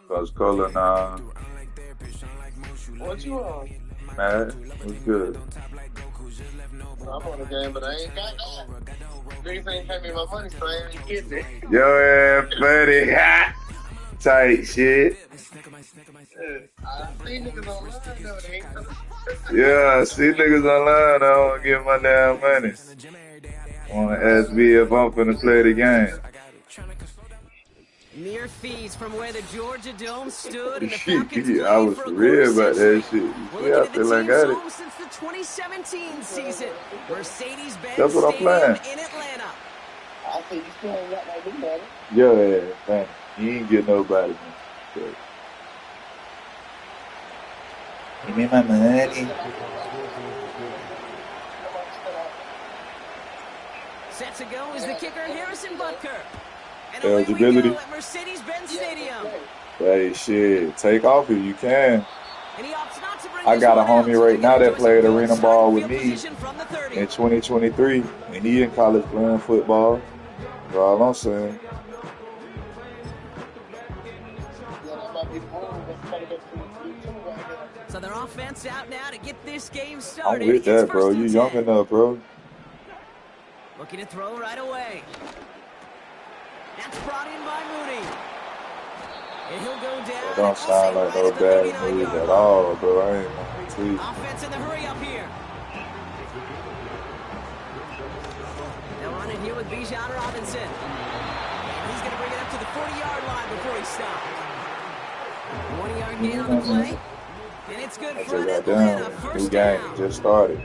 Cause color now. What you on? Man, what's good? I'm on the game, but I ain't got that. Niggas ain't pay me my money, so I ain't getting it. Yo, buddy. Tight shit. I see niggas online though, they ain't coming. Yeah, I see niggas online. I don't want to get my damn money. Want to ask me if I'm finna play the game. Mere feet from where the Georgia Dome stood and the Shit, Falcons I played was for for a quarter real about century. that shit. You We're see, I looking at the feel like I team's got it. home since the 2017 season. Mercedes-Benz That's what I'm Stadium playing. in Atlanta. I see you still ain't got no big money. Yeah, man. You ain't get nobody, man. So, give me my money. Set to go is the kicker, Harrison Butker. And away we Eligibility. go at Mercedes-Benz Stadium. Hey, shit. Take off if you can. And he opts not to bring I this got a one out, homie so right we now get that enjoy played some good arena ball starting with field me position from the 30. in 2023, and he in college playing football. That's all I'm saying. Yeah, that might be the move. Let's try to go to the 3-2 right here. So their offense out now to get this game I'm started. with It's that, bro. first You and young 10. enough, bro. Looking to throw right away. That's brought in by Mooney. And he'll go down. That don't sound like no bad move at all, bro. I ain't gonna tell you. Offense in the hurry up here. They'll run it here with Bijan Robinson. And he's going to bring it up to the 40-yard line before he stops. 20-yard gain on the play. And it's good I for an said, Atlanta goddamn, new first game down. just started.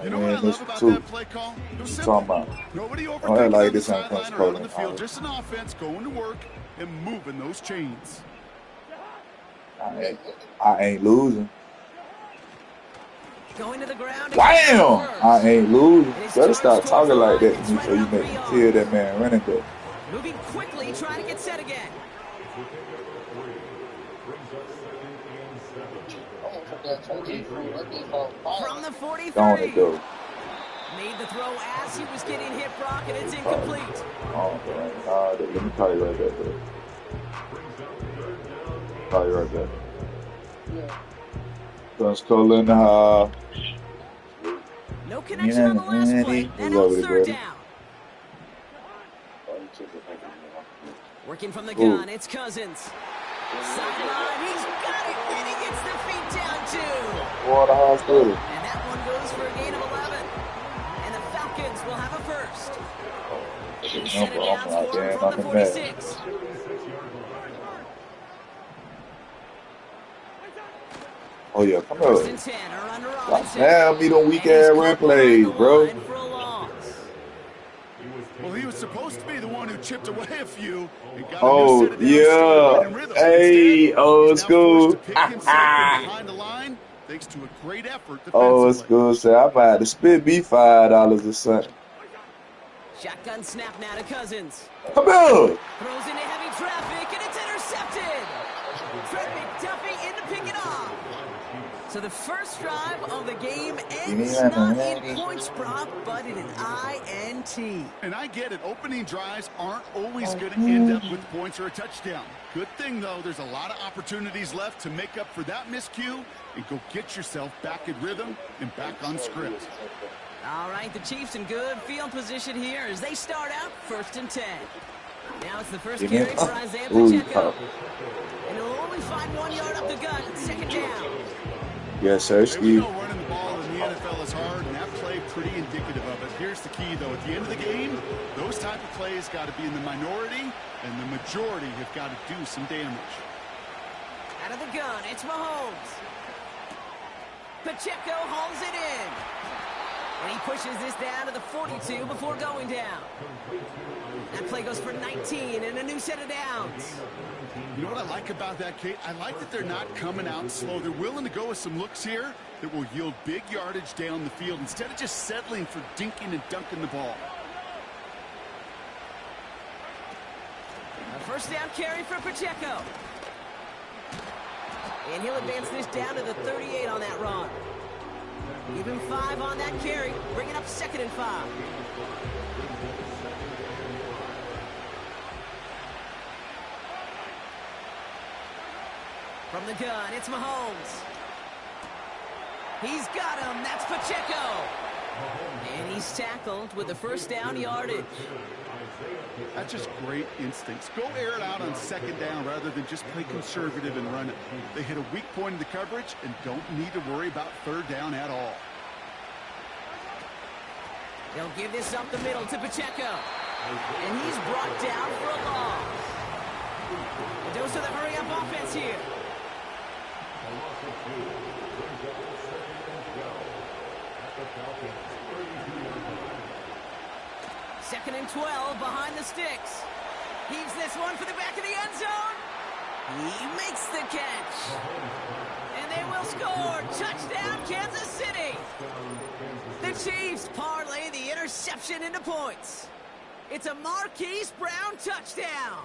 You know what I love about Two. that play call? It was What you simple. talking about? Nobody Don't act overthinking like on the this ain't sideline or out on the Pensacola. field. Just an offense going to work and moving those chains. I ain't losing. Going to the ground. Wham! I ain't losing. And his Better target stop score talking for like that Lions to me right so you around make 3 me yards. kill that man running back. Moving quickly, trying to get set again. From the 43. Don't it though. Made the throw as he was getting hit, Brock, and it's incomplete. Oh, man. Let me call you right back, bro. Call you right back. Pensacola in the house. No connection on the last play. That helps third down. Working from the gun, it's Cousins. Sideline, he's got it, and he gets the feet down too. Water hospital. And that one goes for a gain of 11. And the Falcons will have a first. Set it down for him from the 46. Oh yeah, come First on. and 10 are under Robinson. Damn, me them weak ass run plays, bro. Well, he was supposed to be the one who chipped away a few and got Oh, a new set of downs started in yeah. rhythm. Hey, Instead, old he's now school. forced to pick himself from behind the line thanks to a great effort defensively. Old school. Say, I might have to spit me $5 or something. Shotgun snap now to Cousins. Come on. Throws into heavy traffic, and it's intercepted. Trent McDuffie in to pick it off. So the first drive of the game ends not in points, Brock, but in an INT. And I get it. Opening drives aren't always going to end up with points or a touchdown. Good thing, though, there's a lot of opportunities left to make up for that miscue and go get yourself back in rhythm and back on script. All right, the Chiefs in good field position here as they start out first and 10. Now it's the first carry for Isaiah Pacheco. And he'll only find 1 yard up the gut, second down. Yes, sir, Steve. Steve. Running the ball in the NFL is hard, and that play pretty indicative of it. Here's the key, though. At the end of the game, those type of plays got to be in the minority, and the majority have got to do some damage. Out of the gun, it's Mahomes. Pacheco hauls it in. And he pushes this down to the 42 before going down. That play goes for 19 and a new set of downs. You know what I like about that, Kate? I like that they're not coming out slow. They're willing to go with some looks here that will yield big yardage down the field instead of just settling for dinking and dunking the ball. A first down carry for Pacheco. And he'll advance this down to the 38 on that run. Give him 5 on that carry. Bring it up second and 5. From the gun, it's Mahomes. He's got him. That's Pacheco. And he's tackled with the first down yardage. That's just great instincts. Go air it out on second down rather than just play conservative and run it. They hit a weak point in the coverage and don't need to worry about third down at all. They'll give this up the middle to Pacheco. And he's brought down for a loss. A dose of the hurry-up offense here. Second and 12 behind the sticks. Heaves this one for the back of the end zone. He makes the catch. And they will score. Touchdown, Kansas City. The Chiefs parlay the interception into points. It's a Marquise Brown touchdown.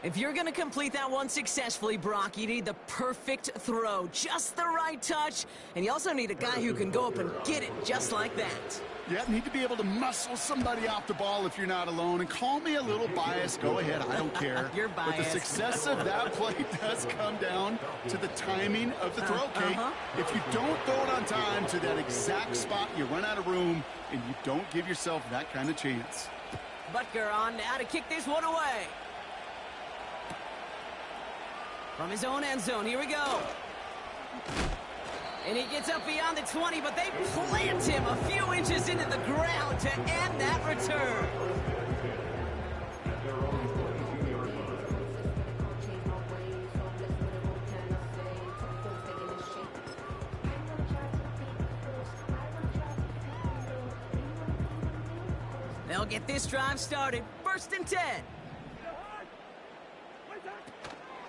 If you're going to complete that one successfully, Brock, you need the perfect throw. Just the right touch. And you also need a guy who can go up and get it just like that. Yeah, need to be able to muscle somebody off the ball if you're not alone. And call me a little biased. Go ahead. I don't care. You're biased. But the success of that play does come down to the timing of the throw, Kate. If you don't throw it on time to that exact spot, you run out of room, and you don't give yourself that kind of chance. Butker on now to kick this one away. From his own end zone, here we go. And he gets up beyond the 20, but they plant him a few inches into the ground to end that return. They'll get this drive started. First and 10.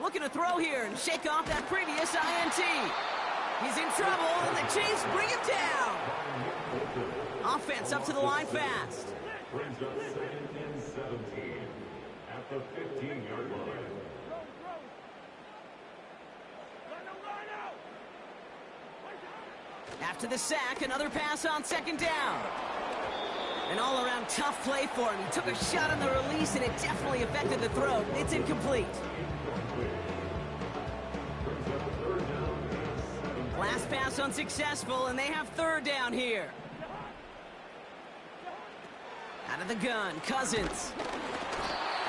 Looking to throw here and shake off that previous INT. He's in trouble, and the Chiefs bring him down. Offense up to the line fast. Brings up 2nd and 17 at the 15-yard line. After the sack, another pass on second down. An all-around tough play for him. He took a shot on the release, and it definitely affected the throw. It's incomplete. Last pass unsuccessful, and they have third down here. Out of the gun, Cousins.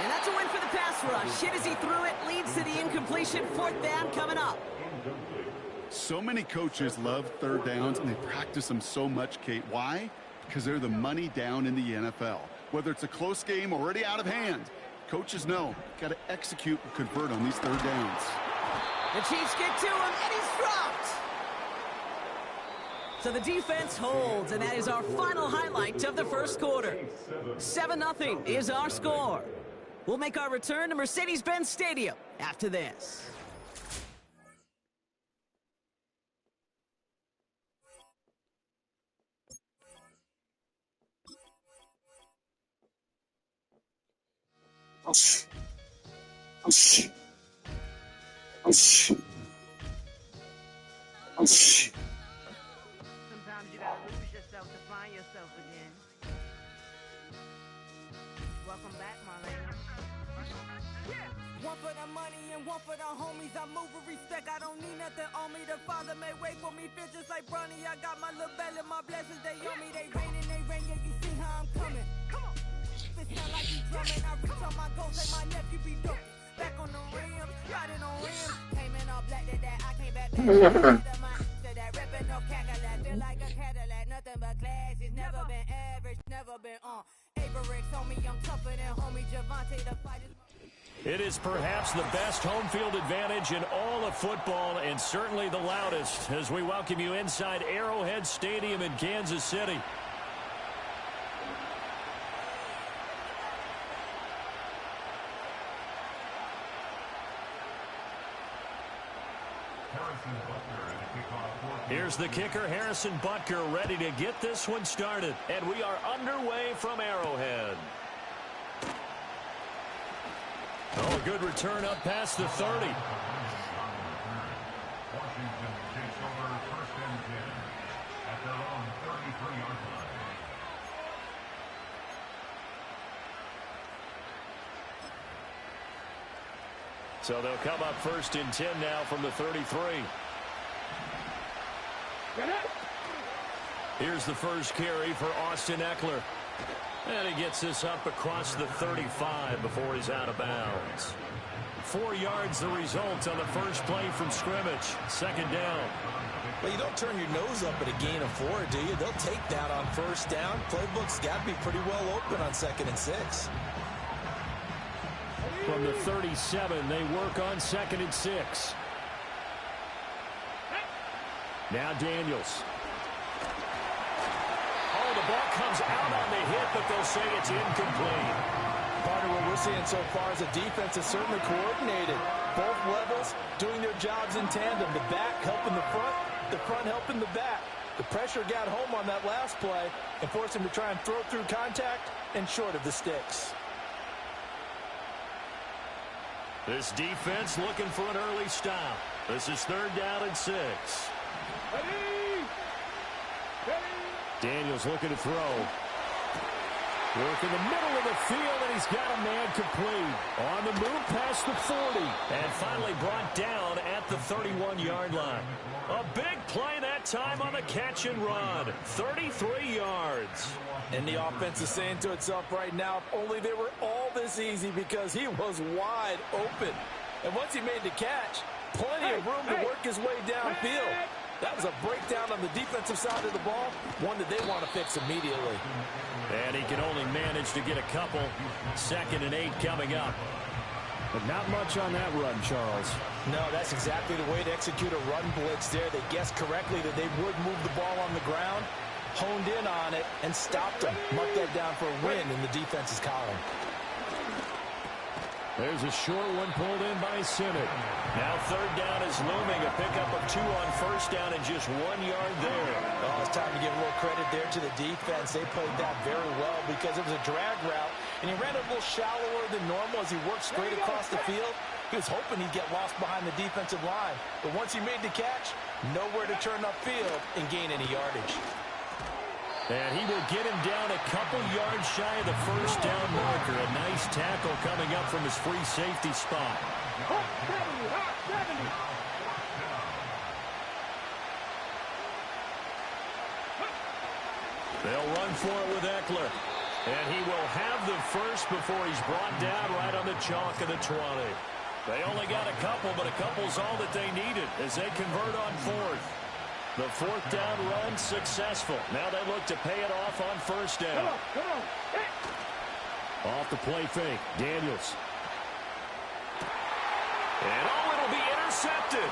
And that's a win for the pass rush. Hit as he threw it, leads to the incompletion. Fourth down coming up. So many coaches love third downs, and they practice them so much, Kate. Why? Because they're the money down in the NFL. Whether it's a close game already out of hand, coaches know, got to execute and convert on these third downs. The Chiefs get to him, and he's dropped. So the defense holds, and that is our final highlight of the first quarter. 7-0 is our score. We'll make our return to Mercedes-Benz Stadium after this. Sometimes you gotta lose yourself to find yourself again. Welcome back, my lady. One for the money and one for the homies. I move with respect. I don't need nothing on me. The Father may wait for me. Feel just like Bronny. I got my little belly, my blessings. They on me. They rain and they rain. Yeah, you see how I'm coming. Come on. It sound like you drumming. I reach on my goal. Say my nephew be dope. Back on the rim, riding on rims. Came in all black to that. I came back. That ripping no Cadillac. Feel like a Cadillac. Nothing but class. It's never been average. Never been on. Averix on me. I'm tougher than homie Javante. The fight is. It is perhaps the best home field advantage in all of football, and certainly the loudest, as we welcome you inside Arrowhead Stadium in Kansas City. Here's the kicker, Harrison Butker, ready to get this one started. And we are underway from Arrowhead. Oh, a good return up past the 30. Washington takes over 1st and 10 at their own 33-yard line. So they'll come up first and 10 now from the 33. Here's the first carry for Austin Eckler. And he gets this up across the 35 before he's out of bounds. 4 yards the result on the first play from scrimmage. Second down. Well, you don't turn your nose up at a gain of 4, do you? They'll take that on first down. Playbook's got to be pretty well open on 2nd and 6. From the 37, they work on 2nd and 6. Now Daniels. Oh, the ball comes out on the hit, but they'll say it's incomplete. Part of what we're seeing so far is the defense is certainly coordinated. Both levels doing their jobs in tandem. The back helping the front helping the back. The pressure got home on that last play and forced him to try and throw through contact and short of the sticks. This defense looking for an early stop. This is 3rd down and 6. Daniels looking to throw. Work in the middle of the field, and he's got a man complete. On the move past the 40. And finally brought down at the 31-yard line. A big play that time on the catch and run. 33 yards. And the offense is saying to itself right now, if only they were all this easy, because he was wide open. And once he made the catch, plenty of room to work his way downfield. That was a breakdown on the defensive side of the ball, one that they want to fix immediately. And he can only manage to get a couple. 2nd and 8 coming up. But not much on that run, Charles. No, that's exactly the way to execute a run blitz there. They guessed correctly that they would move the ball on the ground, honed in on it, and stopped them. Mark that down for a win in the defense's column. There's a short one pulled in by Sinnott. Now 3rd down is looming. A pickup of 2 on first down and just 1 yard there. Oh, it's time to give a little credit there to the defense. They played that very well because it was a drag route, and he ran a little shallower than normal as he worked straight across the field. He was hoping he'd get lost behind the defensive line. But once he made the catch, nowhere to turn upfield and gain any yardage. And he will get him down a couple yards shy of the first down marker. A nice tackle coming up from his free safety spot. They'll run for it with Eckler. And he will have the first before he's brought down right on the chalk of the 20. They only got a couple, but a couple's all that they needed as they convert on 4th. The 4th down run successful. Now they look to pay it off on first down. Off the play fake. Daniels. And it'll be intercepted.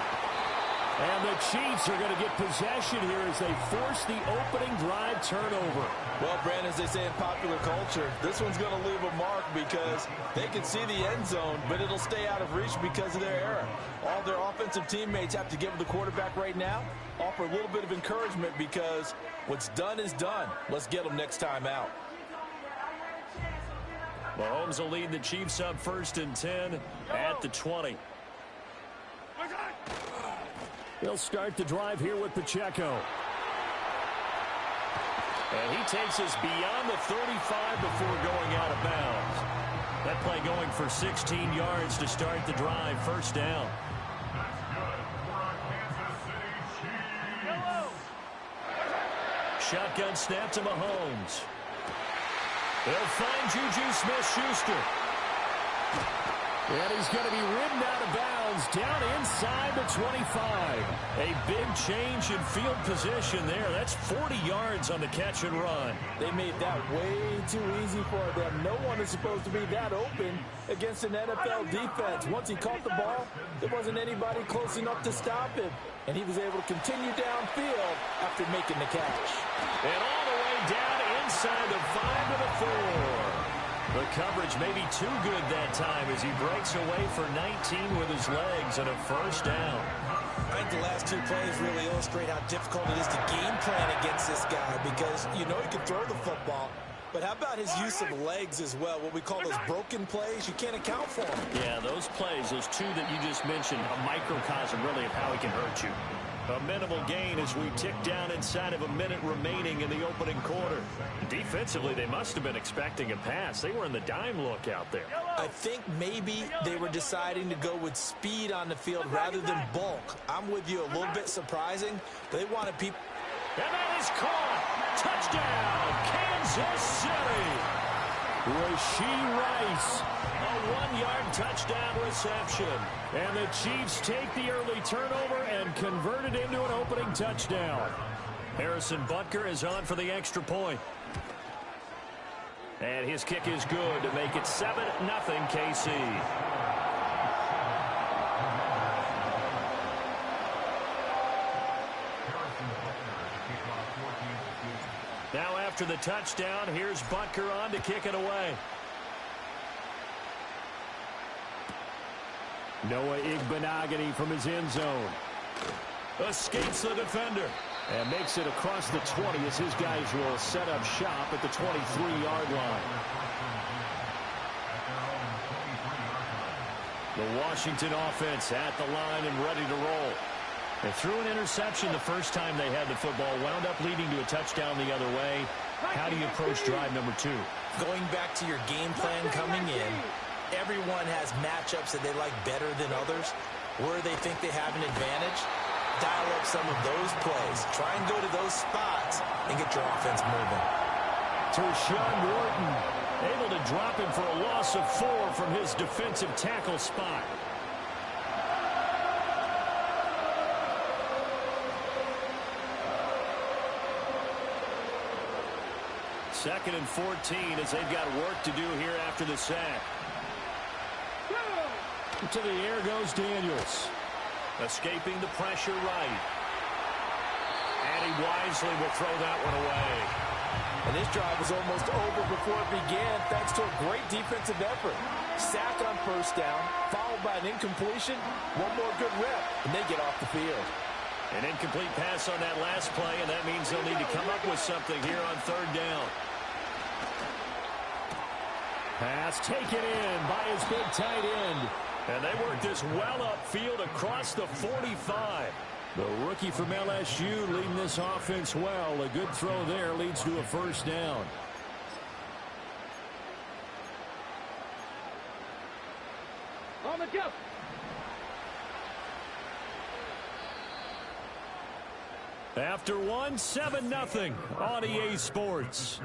And the Chiefs are going to get possession here as they force the opening drive turnover. Well, Brandon, as they say in popular culture, this one's going to leave a mark because they can see the end zone, but it'll stay out of reach because of their error. All their offensive teammates have to give the quarterback right now, offer a little bit of encouragement because what's done is done. Let's get them next time out. Mahomes will lead the Chiefs up 1st and 10 at the 20. They'll start the drive here with Pacheco. And he takes us beyond the 35 before going out of bounds. That play going for 16 yards to start the drive. First down. Shotgun snap to Mahomes. They'll find Juju Smith-Schuster. And he's going to be ridden out of bounds down inside the 25. A big change in field position there. That's 40 yards on the catch and run. They made that way too easy for them. No one is supposed to be that open against an NFL defense. Once he caught the ball, there wasn't anybody close enough to stop him. And he was able to continue downfield after making the catch. And all the way down inside the 5 to the 4. The coverage may be too good that time as he breaks away for 19 with his legs and a first down. I think the last 2 plays really illustrate how difficult it is to game plan against this guy because you know he can throw the football, But how about his use of legs as well, what we call those broken plays? You can't account for them. Yeah, those plays, those two that you just mentioned, a microcosm really of how he can hurt you. A minimal gain as we tick down inside of a minute remaining in the opening quarter. Defensively, they must have been expecting a pass. They were in the dime look out there. I think maybe they were deciding to go with speed on the field rather than bulk. I'm with you, a little bit surprising. They wanted people. And that is caught. Touchdown, Kansas City. Rashee Rice, a 1-yard touchdown reception. And the Chiefs take the early turnover and convert it into an opening touchdown. Harrison Butker is on for the extra point. And his kick is good to make it 7-0 KC. Now after the touchdown, here's Butker on to kick it away. Noah Igbenogany from his end zone. Escapes the defender. And makes it across the 20 as his guys will set up shop at the 23-yard line. The Washington offense at the line and ready to roll. They threw an interception the first time they had the football, wound up leading to a touchdown the other way. How do you approach drive number 2? Going back to your game plan coming in, everyone has matchups that they like better than others. Where they think they have an advantage, dial up some of those plays. Try and go to those spots and get your offense moving. Tershawn Wharton able to drop him for a loss of 4 from his defensive tackle spot. Second and 14 as they've got work to do here after the sack. To the air goes Daniels. Escaping the pressure right. And he wisely will throw that one away. And this drive was almost over before it began thanks to a great defensive effort. Sack on first down, followed by an incompletion. One more good rep, and they get off the field. An incomplete pass on that last play, and that means they'll need to come up with something here on third down. Pass taken in by his big tight end. And they work this well upfield across the 45. The rookie from LSU leading this offense well. A good throw there leads to a first down. On the jump. After one, 7-0 on EA Sports.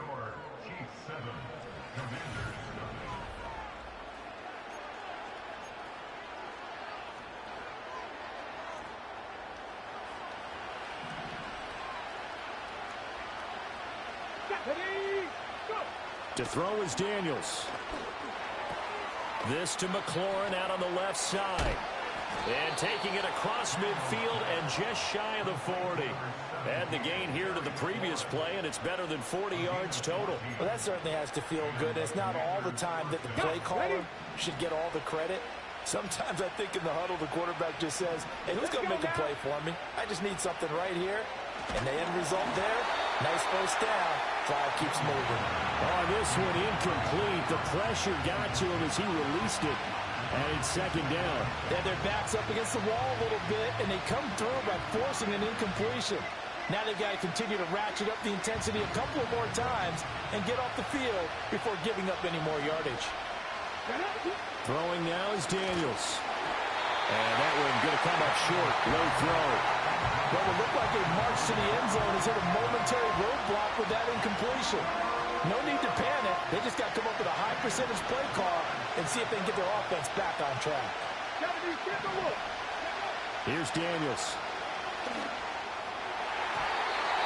To throw is Daniels. This to McLaurin out on the left side. And taking it across midfield and just shy of the 40. Add the gain here to the previous play, and it's better than 40 yards total. Well, that certainly has to feel good. It's not all the time that the play caller should get all the credit. Sometimes I think in the huddle, the quarterback just says, hey, who's going to make a play for me? I just need something right here. And the end result there, nice first down. Drive keeps moving. Oh, this one incomplete. The pressure got to him as he released it. And it's second down. They have their backs up against the wall a little bit, and they come through by forcing an incompletion. Now they've got to continue to ratchet up the intensity a couple of more times and get off the field before giving up any more yardage. Throwing now is Daniels. And that one going to come up short. Low throw. Well, it looked like a march to the end zone has hit a momentary roadblock with that incompletion. No need to panic. They just got to come up with a high percentage play call and see if they can get their offense back on track. Here's Daniels.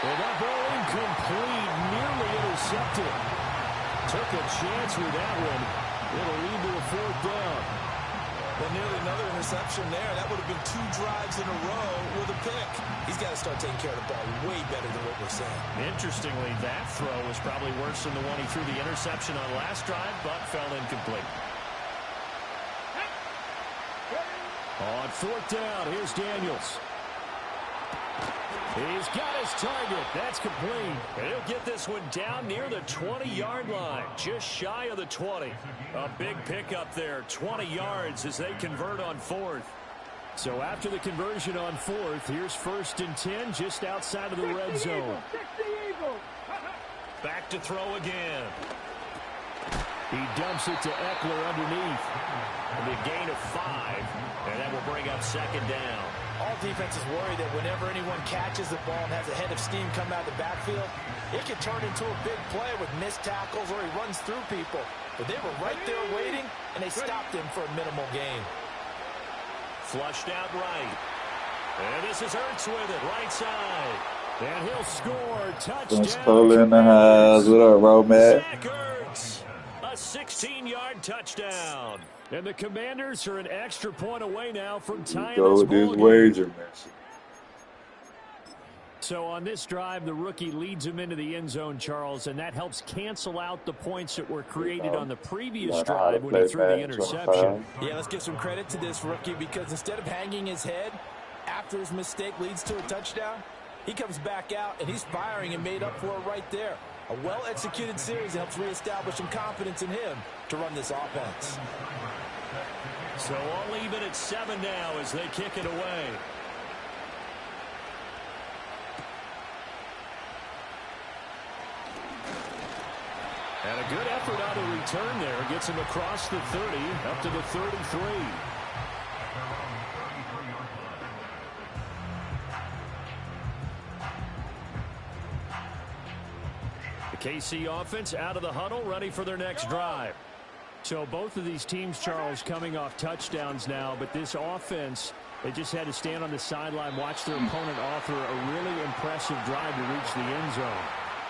Well, that ball incomplete, nearly intercepted. Took a chance with that one. It'll lead to a fourth down. Well, nearly another interception there. That would have been 2 drives in a row with a pick. He's got to start taking care of the ball way better than what we're saying. Interestingly, that throw was probably worse than the one he threw the interception on last drive, but fell incomplete. On fourth down, here's Daniels. He's got his target. That's complete. And he'll get this one down near the 20-yard line, just shy of the 20. A big pickup there, 20 yards as they convert on 4th. So after the conversion on 4th, here's 1st and 10 just outside of the red zone. Back to throw again. He dumps it to Eckler underneath. And a gain of 5, and that will bring up 2nd down. All defenses worry that whenever anyone catches the ball and has a head of steam come out of the backfield, it can turn into a big play with missed tackles or he runs through people. But they were right there waiting, and they stopped him for a minimal gain. Flushed out right. And this is Ertz with it, right side. And he'll score. Touchdown. Cole in the house. What up, bro, Matt? Zach Ertz. A 16-yard touchdown. And the Commanders are an extra point away now from tying Go this with this ball wager, game. man. So on this drive, the rookie leads him into the end zone, Charles, and that helps cancel out the points that were created on the previous drive when he threw the interception. Yeah, let's give some credit to this rookie because instead of hanging his head after his mistake leads to a touchdown, he comes back out and he's firing and made up for it right there. A well-executed series helps reestablish some confidence in him to run this offense. So all even at 7 now as they kick it away. And a good effort on the return there. Gets him across the 30, up to the 33. The KC offense out of the huddle, ready for their next drive. So both of these teams, Charles, coming off touchdowns now, but this offense, they just had to stand on the sideline, watch their opponent offer a really impressive drive to reach the end zone.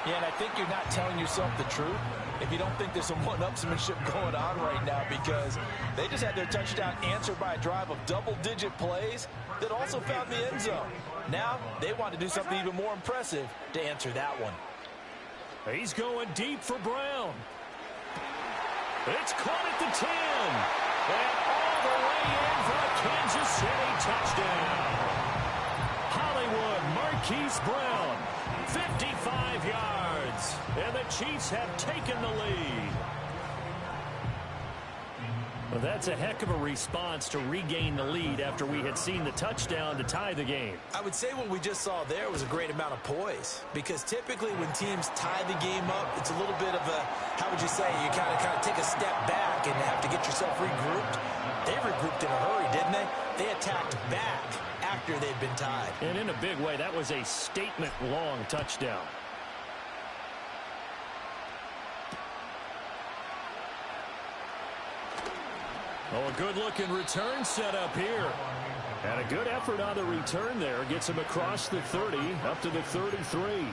Yeah, and I think you're not telling yourself the truth if you don't think there's some one-upsmanship going on right now because they just had their touchdown answered by a drive of double-digit plays that also found the end zone. Now they want to do something even more impressive to answer that one. He's going deep for Brown. It's caught at the 10. And all the way in for a Kansas City touchdown. Hollywood Marquise Brown, 55 yards. And the Chiefs have taken the lead. Well, that's a heck of a response to regain the lead after we had seen the touchdown to tie the game. I would say what we just saw there was a great amount of poise because typically when teams tie the game up, it's a little bit of a, how would you say, you kind of take a step back and have to get yourself regrouped. They regrouped in a hurry, didn't they? They attacked back after they'd been tied. And in a big way, that was a statement-long touchdown. Oh, a good-looking return set up here. And a good effort on the return there. Gets him across the 30, up to the 33.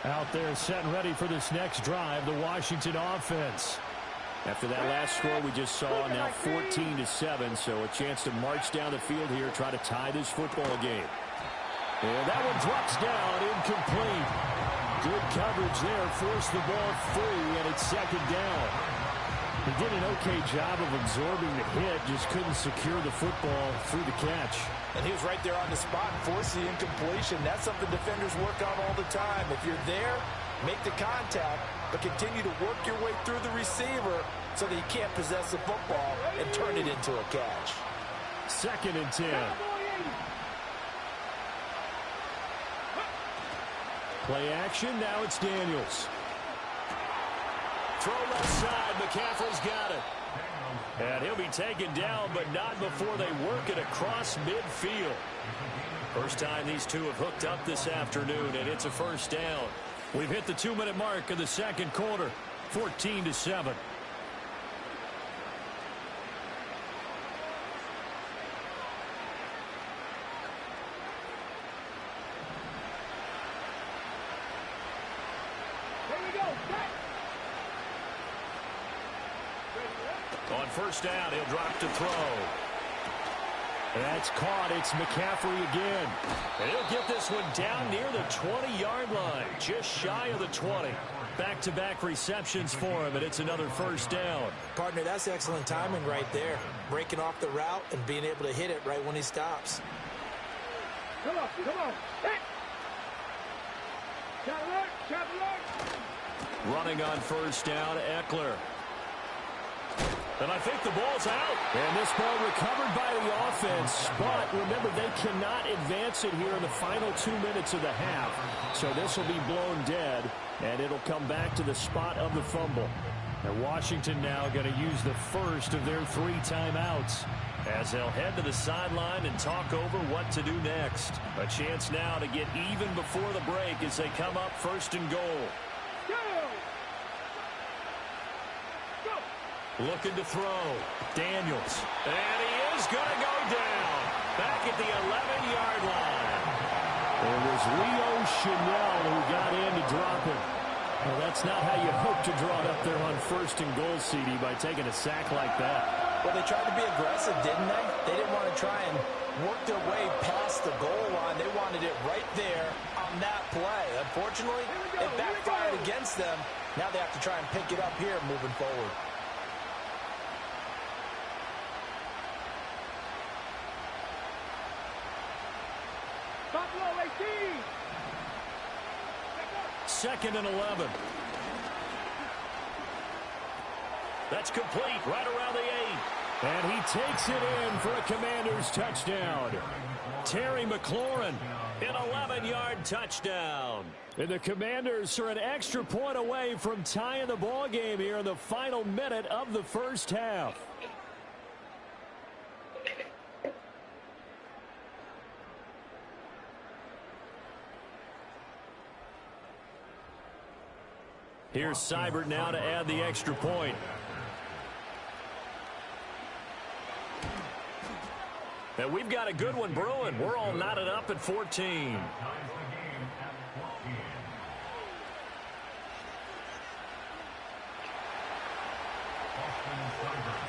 Out there set and ready for this next drive, the Washington offense. After that last score we just saw, now 14-7, so a chance to march down the field here, try to tie this football game. And that one drops down, incomplete. Good coverage there, forced the ball free, and it's 2nd down. He did an okay job of absorbing the hit, just couldn't secure the football through the catch. And he was right there on the spot and forced the incompletion. That's something defenders work on all the time. If you're there, make the contact, but continue to work your way through the receiver so that you can't possess the football and turn it into a catch. 2nd and 10. Play action, now it's Daniels. Throw left side, McCaffrey's got it. And he'll be taken down, but not before they work it across midfield. First time these two have hooked up this afternoon, and it's a 1st down. We've hit the 2-minute mark of the 2nd quarter, 14-7. On 1st down, he'll drop to throw. That's caught. It's McCaffrey again. And he'll get this one down near the 20-yard line, just shy of the 20. Back-to-back receptions for him, and it's another first down. Partner, that's excellent timing right there. Breaking off the route and being able to hit it right when he stops. Come on. Hey. Shot alert. Running on first down, Eckler. And I think the ball's out. And this ball recovered by the offense. But remember, they cannot advance it here in the final 2 minutes of the half. So this will be blown dead, and it'll come back to the spot of the fumble. And Washington now going to use the first of their 3 timeouts, as they'll head to the sideline and talk over what to do next. A chance now to get even before the break as they come up first and goal. Looking to throw. Daniels. And he is going to go down. Back at the 11-yard line. It was Leo Chanel who got in to drop him. Well, that's not how you hope to draw it up there on first and goal, CD, by taking a sack like that. Well, they tried to be aggressive, didn't they? They didn't want to try and work their way past the goal line. They wanted it right there on that play. Unfortunately, it backfired against them. Now they have to try and pick it up here moving forward. Second and 11. That's complete right around the 8. And he takes it in for a Commanders touchdown. Terry McLaurin, an 11-yard touchdown. And the Commanders are an extra point away from tying the ball game here in the final minute of the first half. Here's Seibert now to add the extra point. And we've got a good one brewing. We're all knotted up at 14.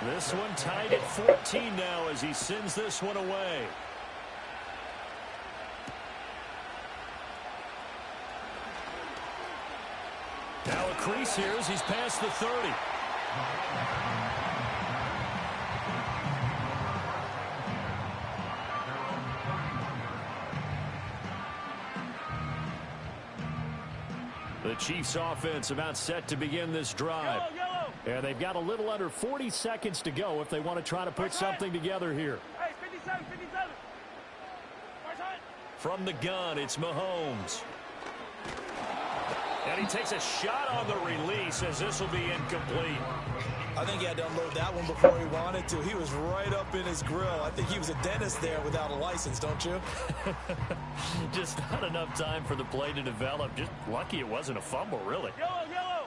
This one tied at 14 now as he sends this one away. Now a crease here as he's past the 30. The Chiefs offense about set to begin this drive. And they've got a little under 40 seconds to go if they want to try to put something together here. Hey, 57. From the gun, it's Mahomes. And he takes a shot on the release as this will be incomplete. I think he had to unload that one before he wanted to. He was right up in his grill. I think he was a dentist there without a license, don't you? Just not enough time for the play to develop. Just lucky it wasn't a fumble, really. Yellow.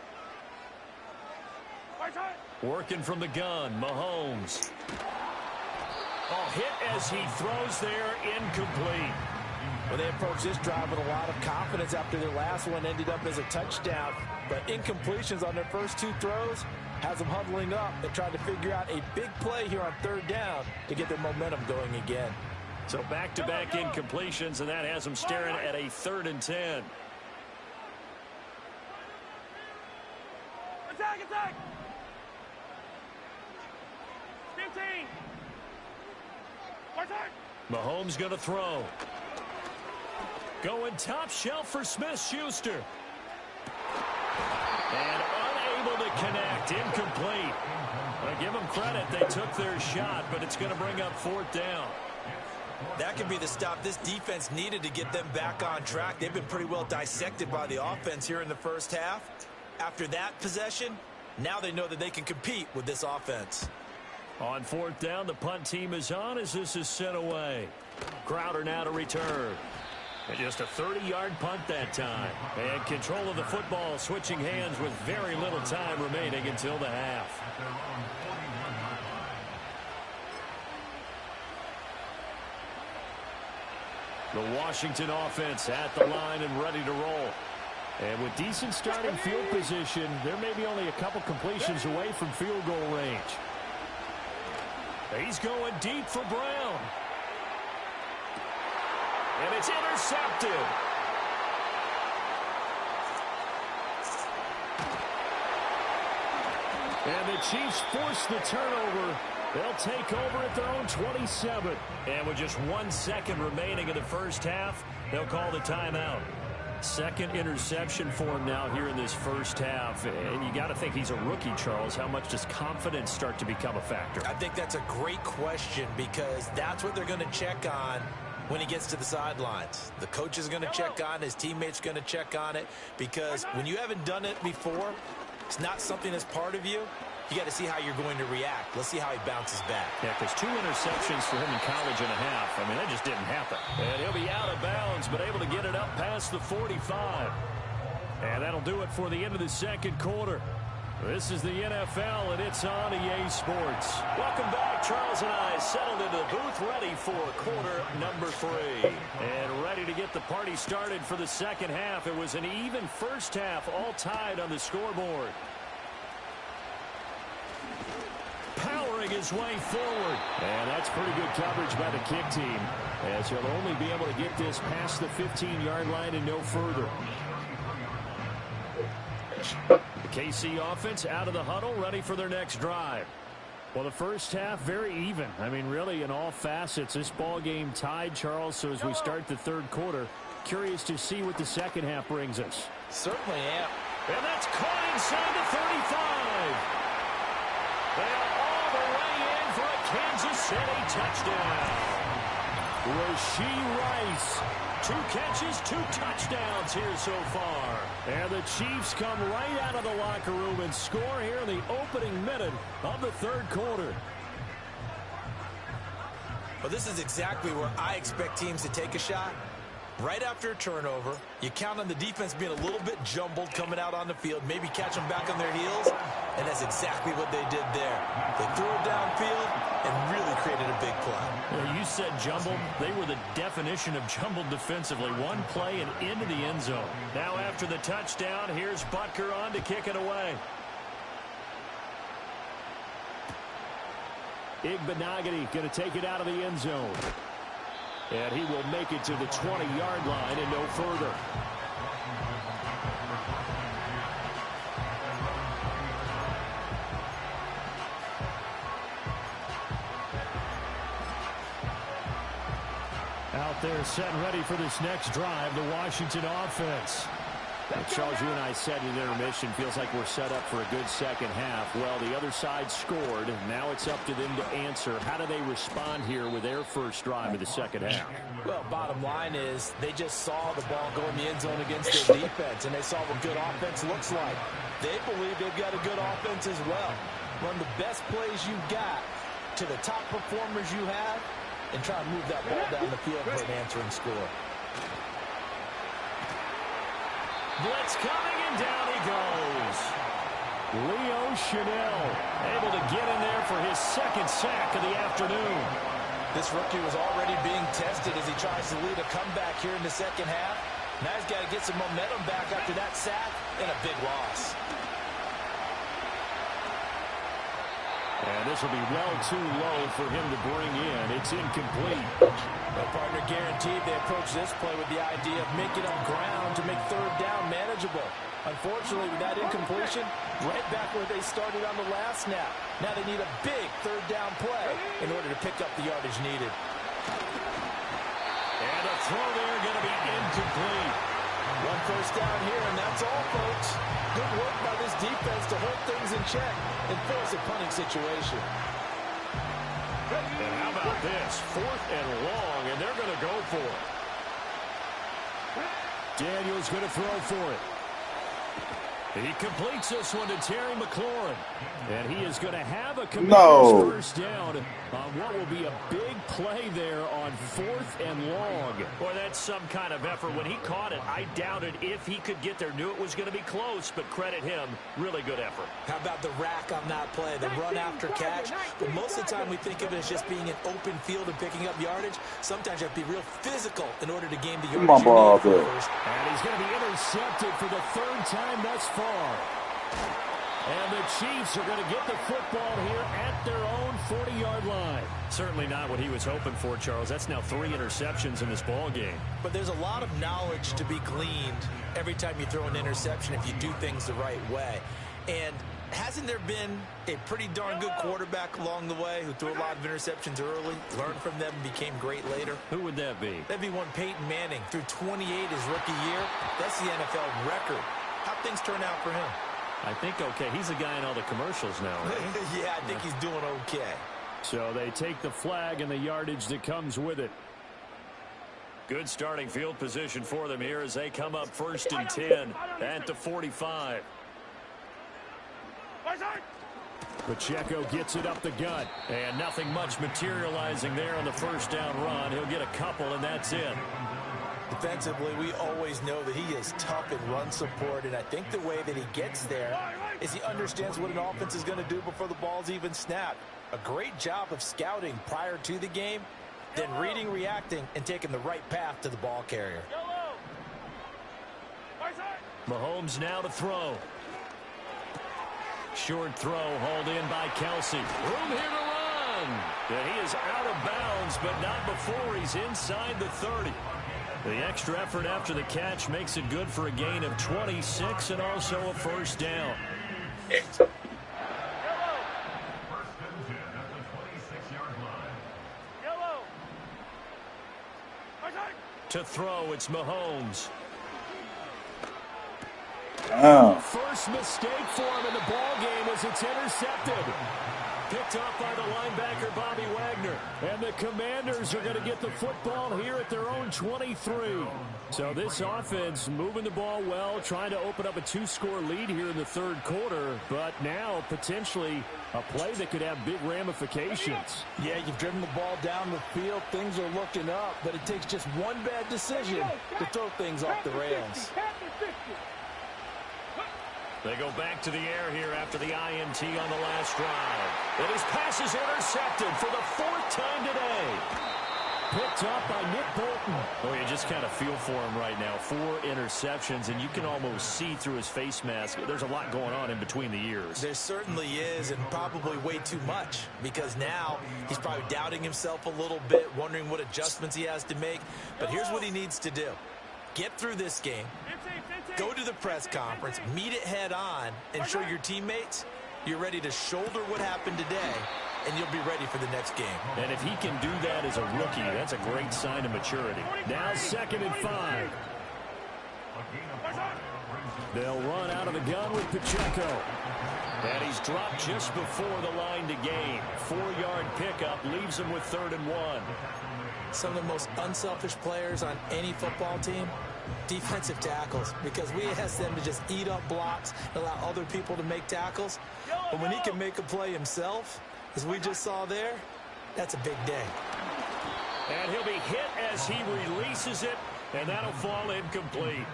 Working from the gun, Mahomes. Oh, hit as he throws there, incomplete. Well, they approached this drive with a lot of confidence after their last one ended up as a touchdown. But incompletions on their first 2 throws has them huddling up and trying to figure out a big play here on 3rd down to get their momentum going again. So back-to-back incompletions, and that has them staring at a 3rd and 10. Attack! 15. Mahomes going to throw. Going top shelf for Smith-Schuster. And unable to connect. Incomplete. I give them credit. They took their shot, but it's going to bring up 4th down. That could be the stop this defense needed to get them back on track. They've been pretty well dissected by the offense here in the first half. After that possession, now they know that they can compete with this offense. On 4th down, the punt team is on as this is sent away. Crowder now to return. And just a 30-yard punt that time. And control of the football switching hands with very little time remaining until the half. The Washington offense at the line and ready to roll. And with decent starting field position, there may be only a couple completions away from field goal range. He's going deep for Brown. And it's intercepted. And the Chiefs force the turnover. They'll take over at their own 27. And with just 1 second remaining in the first half, they'll call the timeout. Second interception for him now here in this first half. And you got to think he's a rookie, Charles. How much does confidence start to become a factor? I think that's a great question because that's what they're going to check on when he gets to the sidelines. The coach is going to check on, his teammates going to check on it, because when you haven't done it before, it's not something that's part of you. You got to see how you're going to react. Let's see how he bounces back. Yeah, because 2 interceptions for him in college and a half. I mean, that just didn't happen. And he'll be out of bounds, but able to get it up past the 45. And that'll do it for the end of the second quarter. This is the NFL, and it's on EA Sports. Welcome back. Charles and I settled into the booth, ready for quarter number 3. And ready to get the party started for the second half. It was an even first half, all tied on the scoreboard. Powering his way forward. And that's pretty good coverage by the kick team, as he'll only be able to get this past the 15-yard line and no further. The KC offense out of the huddle, ready for their next drive. Well, the first half, very even. I mean, really, in all facets, this ball game tied, Charles. So as we start the third quarter, curious to see what the second half brings us. Certainly am. And that's caught inside the 35. They are all the way in for a Kansas City touchdown. Rashee Rice, 2 catches, 2 touchdowns here so far. And the Chiefs come right out of the locker room and score here in the opening minute of the third quarter. Well, this is exactly where I expect teams to take a shot. Right after a turnover, you count on the defense being a little bit jumbled coming out on the field, maybe catch them back on their heels, and that's exactly what they did there. They threw it downfield and really created a big play. Well, you said jumbled. They were the definition of jumbled defensively. One play and into the end zone. Now after the touchdown, here's Butker on to kick it away. Igbenogany going to take it out of the end zone. And he will make it to the 20-yard line and no further. Out there set and ready for this next drive, the Washington offense. Charles, you and I said in intermission, feels like we're set up for a good second half. Well, the other side scored. Now it's up to them to answer. How do they respond here with their first drive of the second half? Well, bottom line is they just saw the ball go in the end zone against their defense, and they saw what good offense looks like. They believe they've got a good offense as well. Run the best plays you've got to the top performers you have and try and move that ball down the field for an answering score. Blitz coming, and down he goes. Leo Chanel able to get in there for his second sack of the afternoon. This rookie was already being tested as he tries to lead a comeback here in the second half. Now he's got to get some momentum back after that sack and a big loss. And this will be well too low for him to bring in. It's incomplete. The partner guaranteed they approach this play with the idea of making up ground to make third down manageable. Unfortunately, with that incompletion, right back where they started on the last snap. Now they need a big third down play in order to pick up the yardage needed. And a throw there going to be incomplete. One first down here, and that's all, folks. Good work by this defense to hold things in check and force a punting situation. And how about this? 4th and long, and they're going to go for it. Daniel's going to throw for it. He completes this one to Terry McLaurin. And he is going to have a commander's first down on what will be a big play there on 4th and long. Boy, that's some kind of effort. When he caught it, I doubted if he could get there. Knew it was going to be close, but credit him. Really good effort. How about the rack on that play, the run after catch? But most of the time we think of it as just being an open field and picking up yardage. Sometimes you have to be real physical in order to gain the yardage you need for first. And he's going to be intercepted for the 3rd time thus far. And the Chiefs are going to get the football here at their own 40-yard line. Certainly not what he was hoping for, Charles. That's now 3 interceptions in this ball game. But there's a lot of knowledge to be gleaned every time you throw an interception if you do things the right way. And hasn't there been a pretty darn good quarterback along the way who threw a lot of interceptions early, learned from them, and became great later? Who would that be? That'd be one Peyton Manning. Threw 28 his rookie year. That's the NFL record. How'd things turn out for him? I think okay. He's a guy in all the commercials now, right? Yeah, I think he's doing okay. So they take the flag and the yardage that comes with it. Good starting field position for them here as they come up 1st and 10 at the 45. Pacheco gets it up the gut, and nothing much materializing there on the 1st down run. He'll get a couple, and that's it. Defensively, we always know that he is tough in run support, and I think the way that he gets there is he understands what an offense is going to do before the ball's even snapped. A great job of scouting prior to the game, then reading, reacting, and taking the right path to the ball carrier. Mahomes now to throw. Short throw hauled in by Kelsey. Room here to run. And he is out of bounds, but not before he's inside the 30. The extra effort after the catch makes it good for a gain of 26 and also a 1st down. To throw, it's Mahomes. Oh. First mistake for him in the ball game as it's intercepted. Picked up by the linebacker, Bobby Wagner. And the Commanders are going to get the football here at their own 23. So this offense moving the ball well, trying to open up a 2-score lead here in the 3rd quarter. But now potentially a play that could have big ramifications. Yeah, you've driven the ball down the field. Things are looking up, but it takes just one bad decision to throw things off the rails. They go back to the air here after the INT on the last drive. And his pass is intercepted for the 4th time today. Picked up by Nick Bolton. Oh, you just kind of feel for him right now. 4 interceptions, and you can almost see through his face mask. There's a lot going on in between the ears. There certainly is, and probably way too much, because now he's probably doubting himself a little bit, wondering what adjustments he has to make. But here's what he needs to do. Get through this game, go to the press conference, meet it head on, and show your teammates you're ready to shoulder what happened today, and you'll be ready for the next game. And if he can do that as a rookie, that's a great sign of maturity. Now 2nd and 5. They'll run out of the gun with Pacheco. And he's dropped just before the line to gain. 4-yard pickup leaves him with 3rd and 1. Some of the most unselfish players on any football team, defensive tackles, because we ask them to just eat up blocks and allow other people to make tackles. But when he can make a play himself, as we just saw there, that's a big day. And he'll be hit as he releases it, and that'll fall incomplete.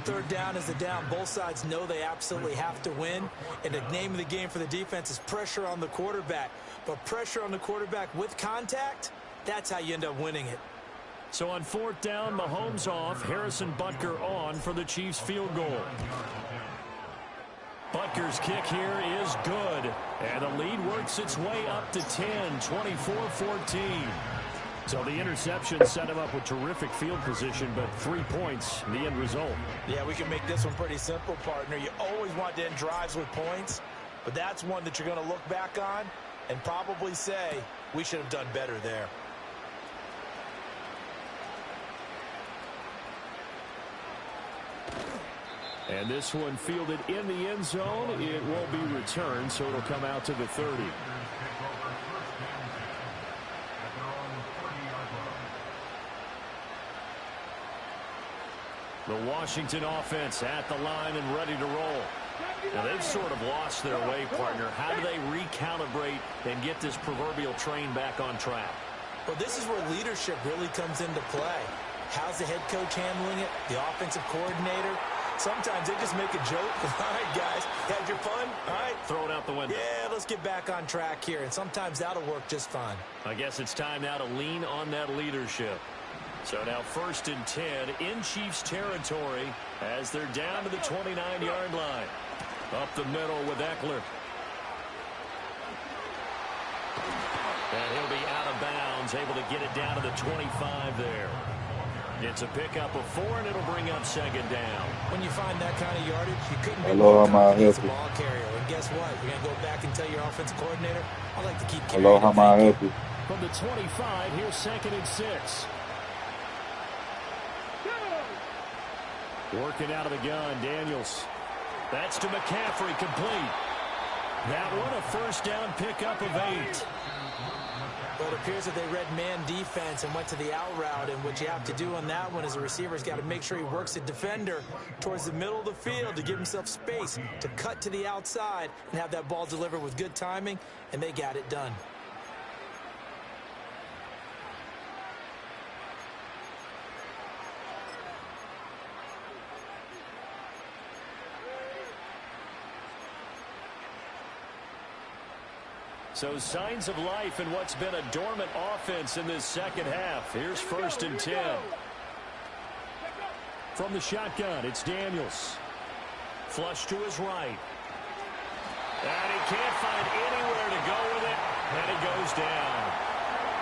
3rd down is the down. Both sides know they absolutely have to win, and the name of the game for the defense is pressure on the quarterback. But pressure on the quarterback with contact, that's how you end up winning it. So on 4th down, Mahomes off, Harrison Butker on for the Chiefs field goal. Butker's kick here is good, and the lead works its way up to 10, 24-14. So the interception set him up with terrific field position, but 3 points, the end result. Yeah, we can make this one pretty simple, partner. You always want to end drives with points, but that's one that you're going to look back on and probably say, we should have done better there. And this one fielded in the end zone. It will be returned, so it'll come out to the 30. The Washington offense at the line and ready to roll. Now, they've sort of lost their way, partner. How do they recalibrate and get this proverbial train back on track? Well, this is where leadership really comes into play. How's the head coach handling it? The offensive coordinator? Sometimes they just make a joke. All right, guys, had your fun? All right. Throw it out the window. Yeah, let's get back on track here. And sometimes that'll work just fine. I guess it's time now to lean on that leadership. So now 1st and 10 in Chiefs territory as they're down to the 29-yard line. Up the middle with Eckler. And he'll be out of bounds, able to get it down to the 25 there. It's a pickup of 4, and it'll bring up second down. When you find that kind of yardage, you couldn't be Hello, more how may I confident help as a you? ball carrier. And guess what? You're going to go back and tell your offensive coordinator, I like to keep carrying Hello, it. how may I help you? From the 25, here's 2nd and 6. Working out of the gun, Daniels. That's to McCaffrey, complete. That one, a first down pickup of 8. Well, it appears that they read man defense and went to the out route, and what you have to do on that one is the receiver's got to make sure he works the defender towards the middle of the field to give himself space to cut to the outside and have that ball delivered with good timing, and they got it done. So signs of life in what's been a dormant offense in this second half. Here's 1st and 10. From the shotgun, it's Daniels. Flush to his right. And he can't find anywhere to go with it. And it goes down.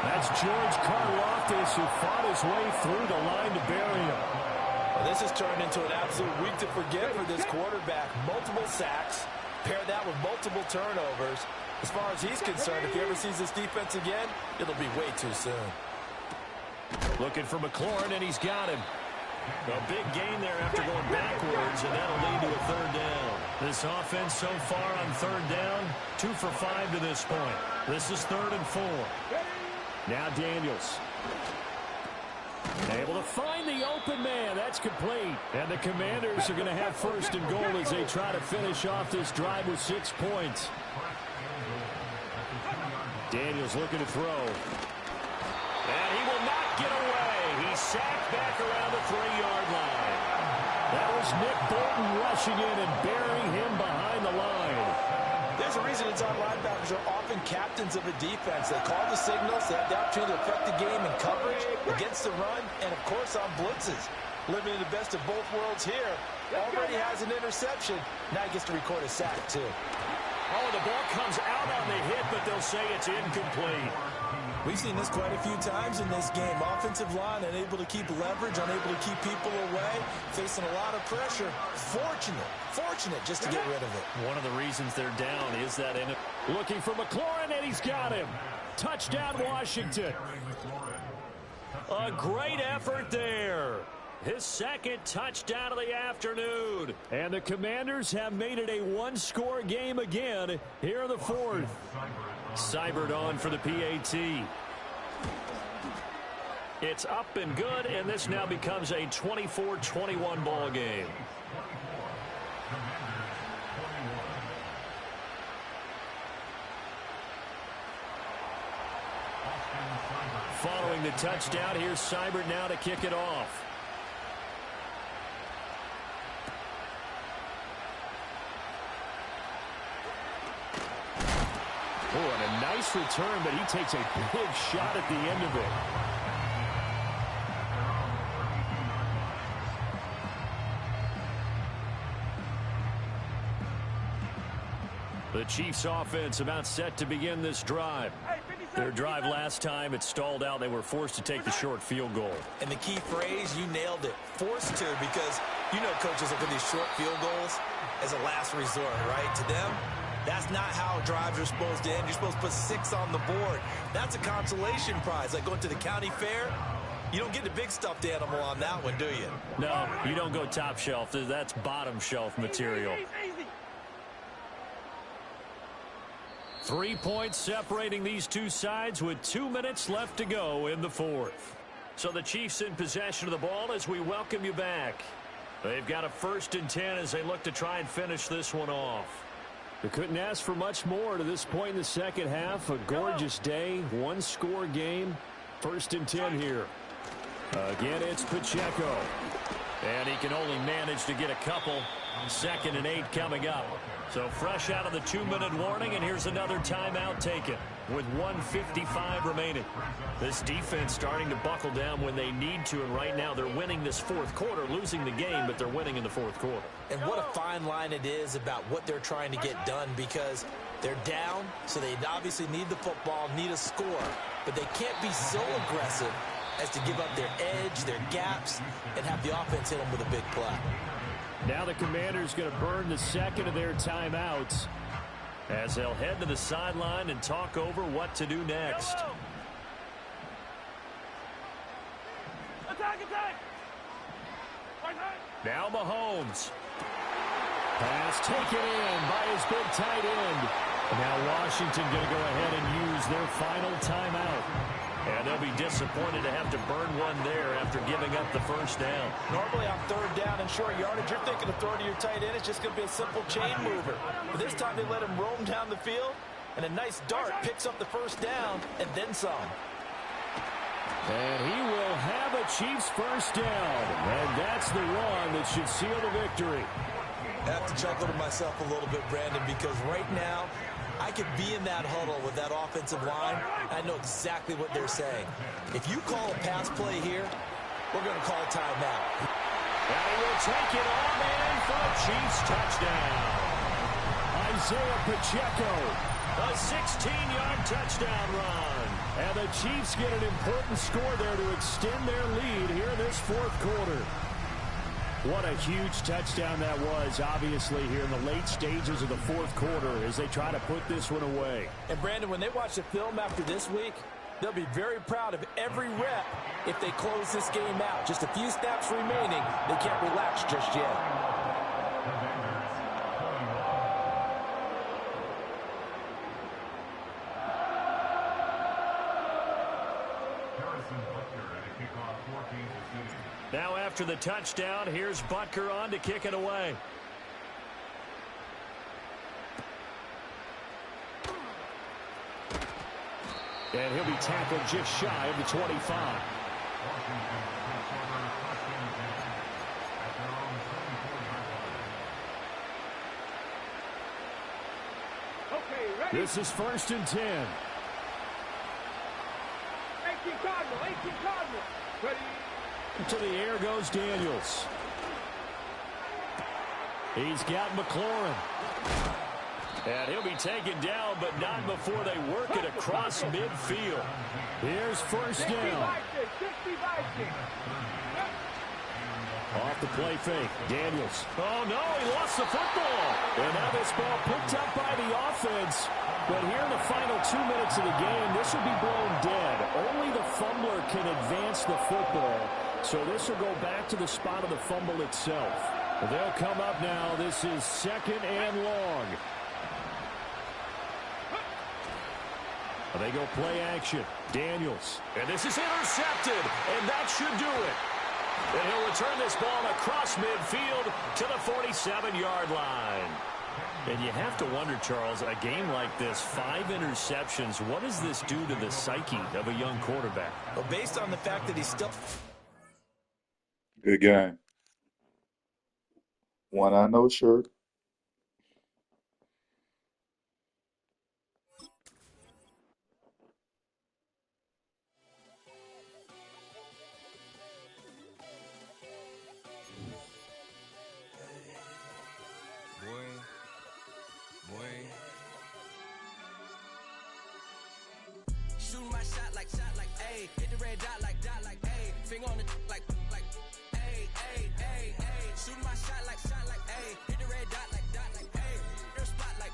That's George Karlaftis, who fought his way through the line to bury him. Well, this has turned into an absolute week to forget for this quarterback. Multiple sacks. Pair that with multiple turnovers. As far as he's concerned, if he ever sees this defense again, it'll be way too soon. Looking for McLaurin, and he's got him. A big gain there after going backwards, and that'll lead to a 3rd down. This offense so far on 3rd down, 2 for 5 to this point. This is 3rd and 4. Now Daniels. Able to find the open man. That's complete. And the Commanders are going to have 1st and goal as they try to finish off this drive with 6 points. Daniels looking to throw. And he will not get away. He's sacked back around the 3-yard line. That was Nick Bolton rushing in and burying him behind the line. There's a reason inside linebackers are often captains of a defense. They call the signals. They have the opportunity to affect the game in coverage, against the run, and, of course, on blitzes. Living in the best of both worlds here. Already has an interception. Now he gets to record a sack, too. Oh, the ball comes out on the hit, but they'll say it's incomplete. We've seen this quite a few times in this game. Offensive line unable to keep leverage, unable to keep people away, facing a lot of pressure. Fortunate just to get rid of it. One of the reasons they're down is that looking for McLaurin, and he's got him. Touchdown, Washington. A great effort there. His 2nd touchdown of the afternoon. And the Commanders have made it a 1-score game again here in the 4th. Seibert on for the PAT. It's up and good, and this now becomes a 24-21 ball game. Following the touchdown, here's Seibert now to kick it off. Oh, and a nice return, but he takes a big shot at the end of it. The Chiefs offense about set to begin this drive. Their drive last time, it stalled out. They were forced to take the short field goal. And the key phrase, you nailed it. Forced to, because you know coaches look at these short field goals as a last resort, right? To them, that's not how drives are supposed to end. You're supposed to put 6 on the board. That's a consolation prize. Like going to the county fair, you don't get the big stuffed animal on that one, do you? No, you don't go top shelf. That's bottom shelf material. 3 points separating these two sides with 2 minutes left to go in the 4th. So the Chiefs in possession of the ball as we welcome you back. They've got a 1st and 10 as they look to try and finish this one off. They couldn't ask for much more to this point in the second half. A gorgeous day, 1-score game. 1st and 10 here. Again, it's Pacheco. And he can only manage to get a couple. 2nd and 8 coming up. So fresh out of the 2-minute warning, and here's another timeout taken. with 1:55 remaining. This defense starting to buckle down when they need to, and right now they're winning this fourth quarter, losing the game, but they're winning in the fourth quarter. And what a fine line it is about what they're trying to get done, because they're down, so they obviously need the football, need a score, but they can't be so aggressive as to give up their edge, their gaps, and have the offense hit them with a big play. Now the Commanders going to burn the second of their timeouts as they'll head to the sideline and talk over what to do next. Now Mahomes. Pass taken in by his big tight end. Now Washington going to go ahead and use their final timeout. And they'll be disappointed to have to burn one there after giving up the first down. Normally on third down and short yardage, you're thinking of throwing to your tight end. It's just going to be a simple chain mover. But this time they let him roam down the field, and a nice dart picks up the first down and then some. And he will have a Chiefs first down. And that's the run that should seal the victory. I have to chuckle to myself a little bit, Brandon, because right now I could be in that huddle with that offensive line. I know exactly what they're saying. If you call a pass play here, we're going to call timeout. And he will take it on in for a Chiefs touchdown. Isaiah Pacheco, a 16-yard touchdown run. And the Chiefs get an important score there to extend their lead here in this fourth quarter. What a huge touchdown that was, obviously, here in the late stages of the fourth quarter as they try to put this one away. And, Brandon, when they watch the film after this week, they'll be very proud of every rep if they close this game out. Just a few snaps remaining. They can't relax just yet. Now after the touchdown, here's Butker on to kick it away. And he'll be tackled just shy of the 25. This is 1st and 10. 18 Cardinal, 18 Cardinal. Ready? To the air goes Daniels. He's got McLaurin. And he'll be taken down, but not before they work it across midfield. Here's first down. Off the play fake, Daniels. Oh, no, he lost the football. And now this ball picked up by the offense. But here in the final 2 minutes of the game, this will be blown dead. Only the fumbler can advance the football. So this will go back to the spot of the fumble itself. They'll come up now. This is 2nd and long. They go play action. Daniels. And this is intercepted. And that should do it. And he'll return this ball across midfield to the 47-yard line. And you have to wonder, Charles, a game like this, 5 interceptions, what does this do to the psyche of a young quarterback? Well, based on the fact that he's still... Good game. One I know shirt. Shooting my shot like, ayy. Hit the red dot like, ayy. Finger on the like, ayy, ayy, ayy, ayy. Shooting my shot like, ayy. Hit the red dot like, ayy. Your spot like,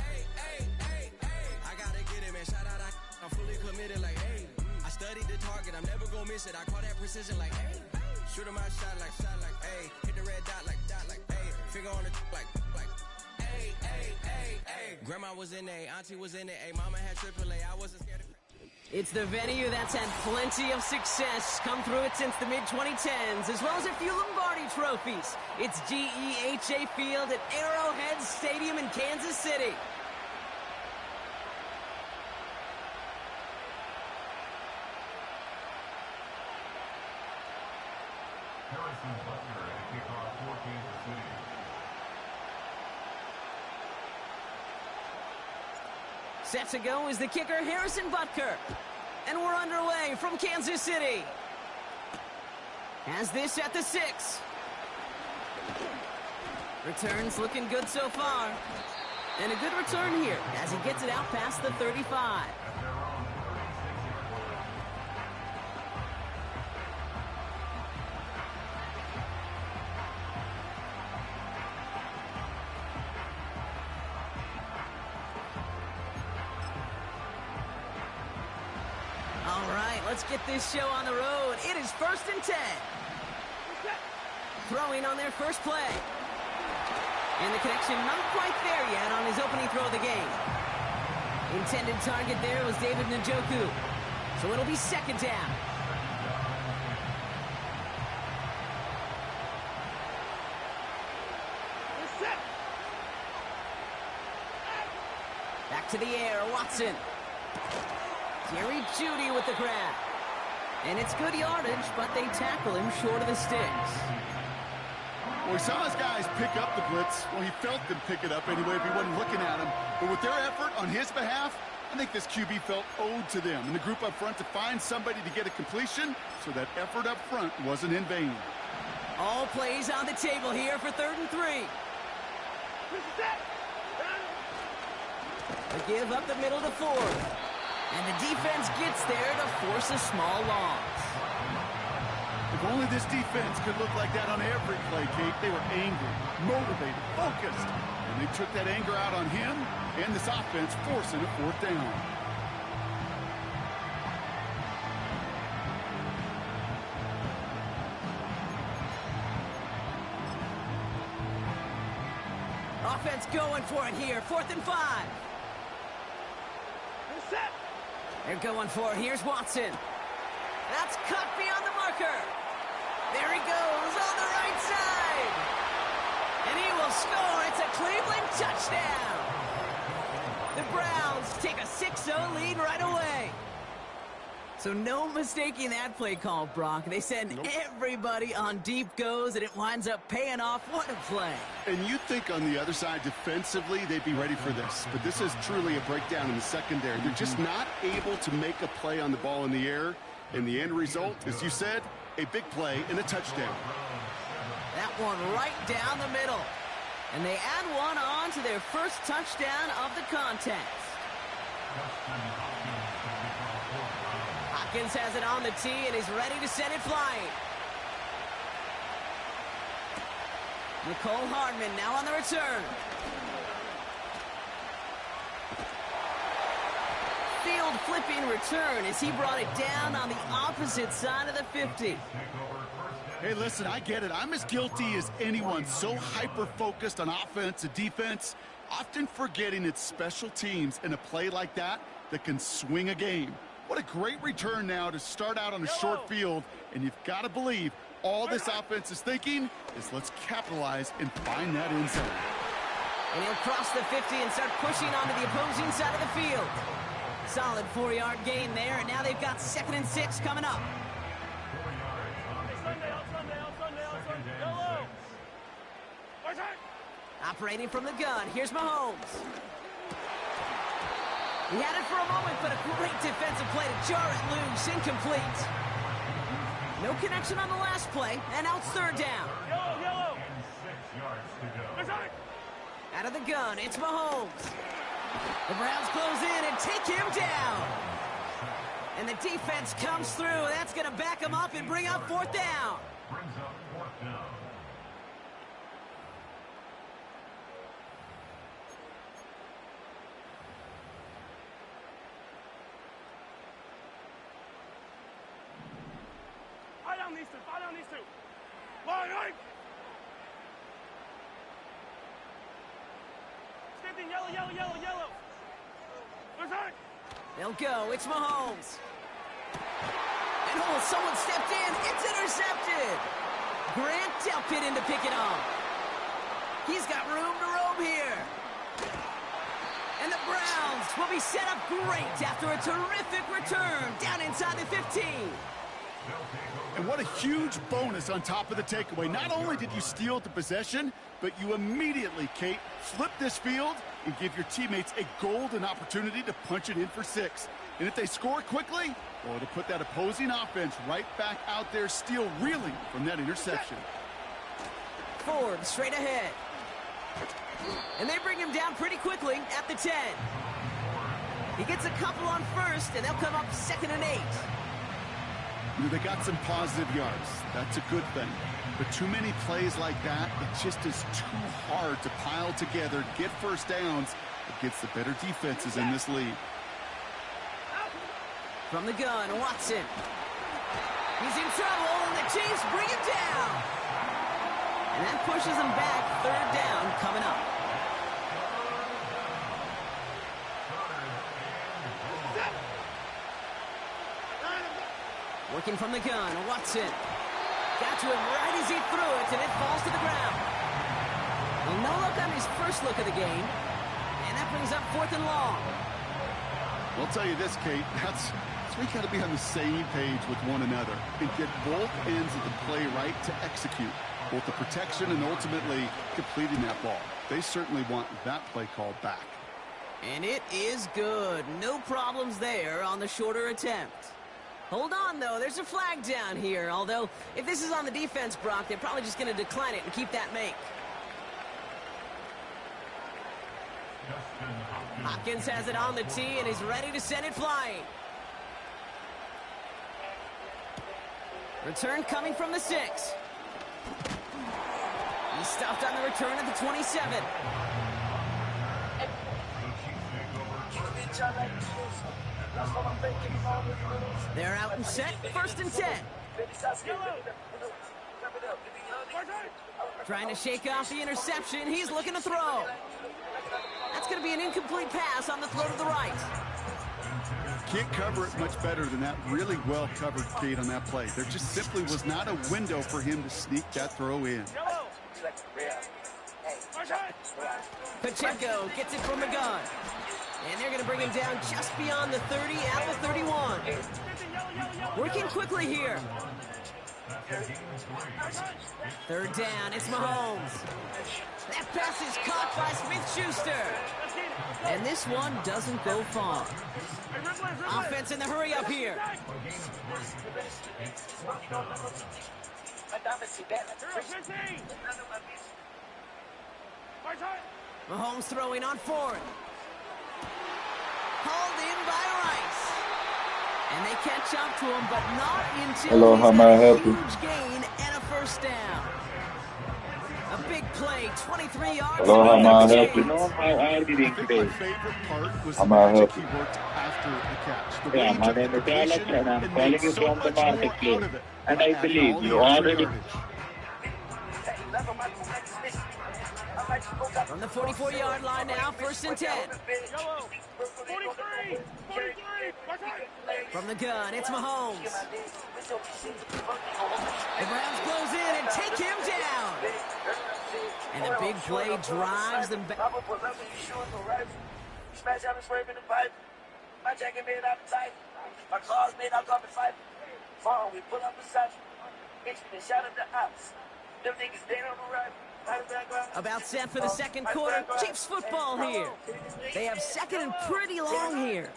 ayy, ayy, ayy, ayy. I gotta get it, man. Shout out, I'm fully committed like, ayy. I studied the target, I'm never gonna miss it. I call that precision like, ayy. Shooting my shot like, ayy. Hit the red dot like, ayy. Finger on the like, ayy, ayy, ayy, ayy. Grandma was in A, auntie was in A, mama had AAA. I wasn't scared of... It's the venue that's had plenty of success, come through it since the mid-2010s, as well as a few Lombardi trophies. It's GEHA Field at Arrowhead Stadium in Kansas City. Harrison Butker at kickoff for Kansas City. Set to go is the kicker, Harrison Butker. And we're underway from Kansas City. Has this at the 6. Returns looking good so far. And a good return here as he gets it out past the 35. All right, let's get this show on the road. It is 1st and 10. Throwing on their first play. And the connection not quite there yet on his opening throw of the game. Intended target there was David Njoku. So it'll be 2nd down. Back to the air, Watson. Jerry Jeudy with the grab. And it's good yardage, but they tackle him short of the sticks. Well, he saw his guys pick up the blitz. Well, he felt them pick it up anyway if he wasn't looking at him. But with their effort on his behalf, I think this QB felt owed to them and the group up front to find somebody to get a completion, so that effort up front wasn't in vain. All plays on the table here for 3rd and 3. They give up the middle to Ford. And the defense gets there to force a small loss. If only this defense could look like that on every play, Kate. They were angry, motivated, focused. And they took that anger out on him and this offense, forcing a 4th down. Offense going for it here. 4th and 5. Set. They're going for it. Here's Watson. That's cut beyond the marker. There he goes on the right side. And he will score. It's a Cleveland touchdown. The Browns take a 6-0 lead right away. So no mistaking that play call, Brock. They send everybody on deep goes, and it winds up paying off. What a play. And you'd think on the other side, defensively, they'd be ready for this. But this is truly a breakdown in the secondary. They're just not able to make a play on the ball in the air. And the end result, as you said, a big play and a touchdown. That one right down the middle. And they add one on to their first touchdown of the contest. Hopkins has it on the tee and is ready to send it flying. Nicole Hardman now on the return. Field flipping return as he brought it down on the opposite side of the 50. Hey, listen, I get it. I'm as guilty as anyone. So hyper-focused on offense and defense, often forgetting it's special teams in a play like that that can swing a game. What a great return now to start out on a short field, and you've got to believe all this offense is thinking is let's capitalize and find that end zone. And he'll cross the 50 and start pushing onto the opposing side of the field. Solid 4-yard gain there, and now they've got 2nd and 6 coming up. Operating from the gun, here's Mahomes. He had it for a moment, but a great defensive play to jar it loose, incomplete. No connection on the last play, and now it's 3rd down. Yellow. Out of the gun, it's Mahomes. The Browns close in and take him down. And the defense comes through. That's going to back him up and bring up 4th down. Brings up 4th down. Fire down these two. Line. Same thing, yellow. Return. They'll go. It's Mahomes. And someone stepped in. It's intercepted. Grant Delpit in to pick it off. He's got room to roam here. And the Browns will be set up great after a terrific return down inside the 15. And what a huge bonus on top of the takeaway. Not only did you steal the possession, but you immediately, Kate, flip this field and give your teammates a golden opportunity to punch it in for 6. And if they score quickly, well, it'll put that opposing offense right back out there, still reeling from that interception. Ford straight ahead. And they bring him down pretty quickly at the 10. He gets a couple on first, and they'll come up 2nd and 8. They got some positive yards. That's a good thing. But too many plays like that, it just is too hard to pile together, get first downs against the better defenses in this league. From the gun, Watson. He's in trouble, and the Chiefs bring him down. And that pushes him back. 3rd down coming up. Working from the gun, Watson. Got to him right as he threw it, and it falls to the ground. Well, no look on his first look of the game. And that brings up 4th and long. I'll tell you this, Kate, that's we got to be on the same page with one another and get both ends of the play right to execute both the protection and ultimately completing that ball. They certainly want that play called back. And it is good. No problems there on the shorter attempt. Hold on, though. There's a flag down here. Although, if this is on the defense, Brock, they're probably just going to decline it and keep that make. Hopkins has it on the tee, and he's ready to send it flying. Return coming from the 6. He's stopped on the return at the 27. They're out and set. 1st and 10. Trying to shake off the interception. He's looking to throw. That's going to be an incomplete pass on the throw to the right. Can't cover it much better than that. Really well covered, Kate, on that play. There just simply was not a window for him to sneak that throw in. Pacheco gets it from the gun. And they're going to bring him down just beyond the 30 at the 31. Working quickly here. 3rd down, it's Mahomes. That pass is caught by Smith-Schuster. And this one doesn't go far. Offense in the hurry up here. Mahomes throwing on 4th. Hauled in by Rice. And they catch up to him, but not until he's got a huge gain and a 1st down. A big play, 23 yards. Hello, how may I help you? I think my favorite part was the magic he worked after the catch. The way he my took name the is Alex progression and I'm and calling made you so from the much more marketplace. out of it. And I believe All the you extra already... yardage. From the 44-yard line now, 1st and 10. From the gun, it's Mahomes. The Browns close in and take him down. And the big play drives them back. About set for the 2nd quarter. Chiefs football here. They have 2nd and pretty long here.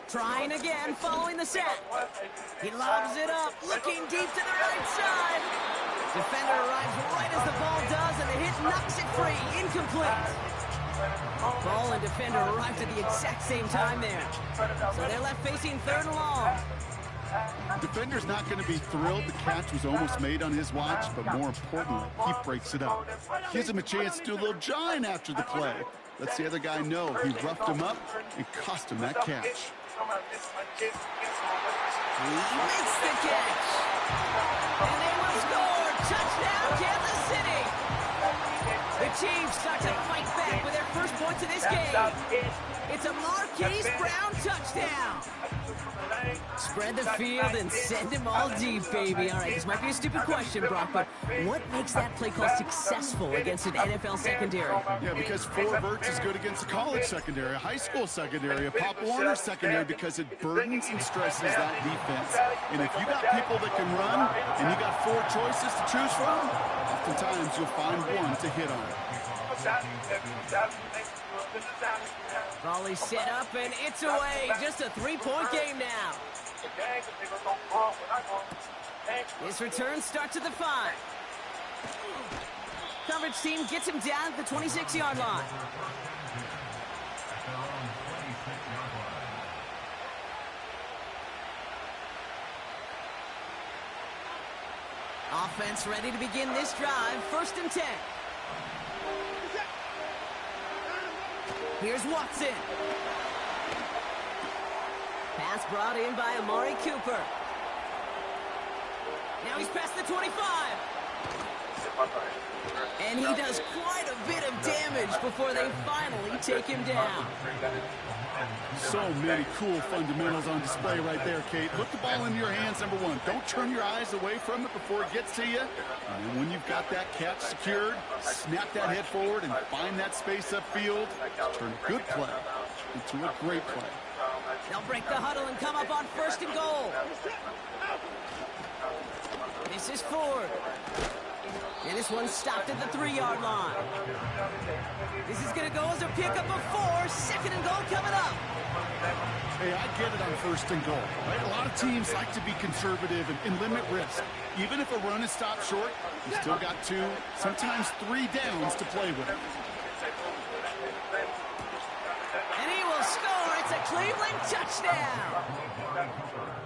Trying again, following the set. He lobs it up, looking deep to the right side. Defender arrives right as the ball does, and the hit knocks it free. Incomplete. Ball and defender arrived at the exact same time there. So they're left facing 3rd and long. Defender's not going to be thrilled the catch was almost made on his watch, but more importantly, he breaks it up. Gives him a chance to do a little jawing after the play. Lets the other guy know he roughed him up and cost him that catch. He makes the catch. And they will score. Touchdown, Kansas City. The Chiefs start to fight back with their first points of this game. It's a Marquise Brown touchdown. Spread the field and send him all deep, baby. All right, this might be a stupid question, Brock, but what makes that play call successful against an NFL secondary? Yeah, because 4 verts is good against a college secondary, a high school secondary, a Pop Warner secondary, because it burdens and stresses that defense. And if you got people that can run and you got 4 choices to choose from, oftentimes you'll find one to hit on. Volley set up, and it's away. Just a 3-point game now. His return starts at the 5. Coverage team gets him down at the 26-yard line. Offense ready to begin this drive. 1st and 10. Here's Watson. Pass brought in by Amari Cooper. Now he's past the 25. And he does quite a bit of damage before they finally take him down. So many cool fundamentals on display right there, Kate. Look the ball into your hands, number 1. Don't turn your eyes away from it before it gets to you. And then when you've got that catch secured, snap that head forward and find that space upfield. Turn a good play into a great play. They'll break the huddle and come up on 1st and goal. This is Ford. And this one's stopped at the 3-yard line. This is going to go as a pickup of 4. 2nd and goal coming up. Hey, I get it on 1st and goal, right? A lot of teams like to be conservative and limit risk. Even if a run is stopped short, you still got 2, sometimes 3 downs to play with. And he will score. It's a Cleveland touchdown.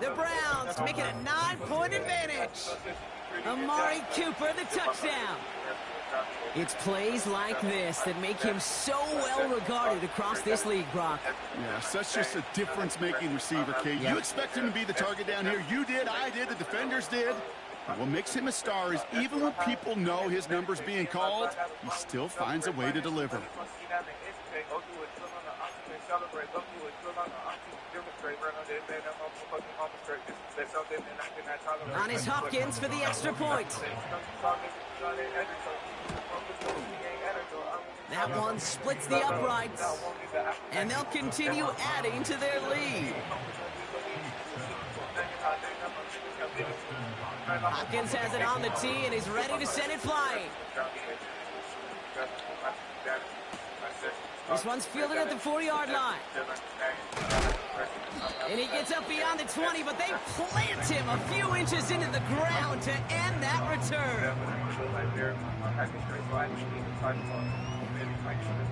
The Browns make it a 9-point advantage. Amari Cooper, the touchdown. It's plays like this that make him so well regarded across this league, Brock. Yeah, such just a difference-making receiver, Kate. Yep. You expect him to be the target down here. You did, I did, the defenders did. And what makes him a star is even when people know his number's being called, he still finds a way to deliver. On his Hopkins for the extra point. That one splits the uprights, and they'll continue adding to their lead. Hopkins has it on the tee, and he's ready to send it flying. This one's fielded at the 40-yard line. And he gets up beyond the 20, but they plant him a few inches into the ground to end that return.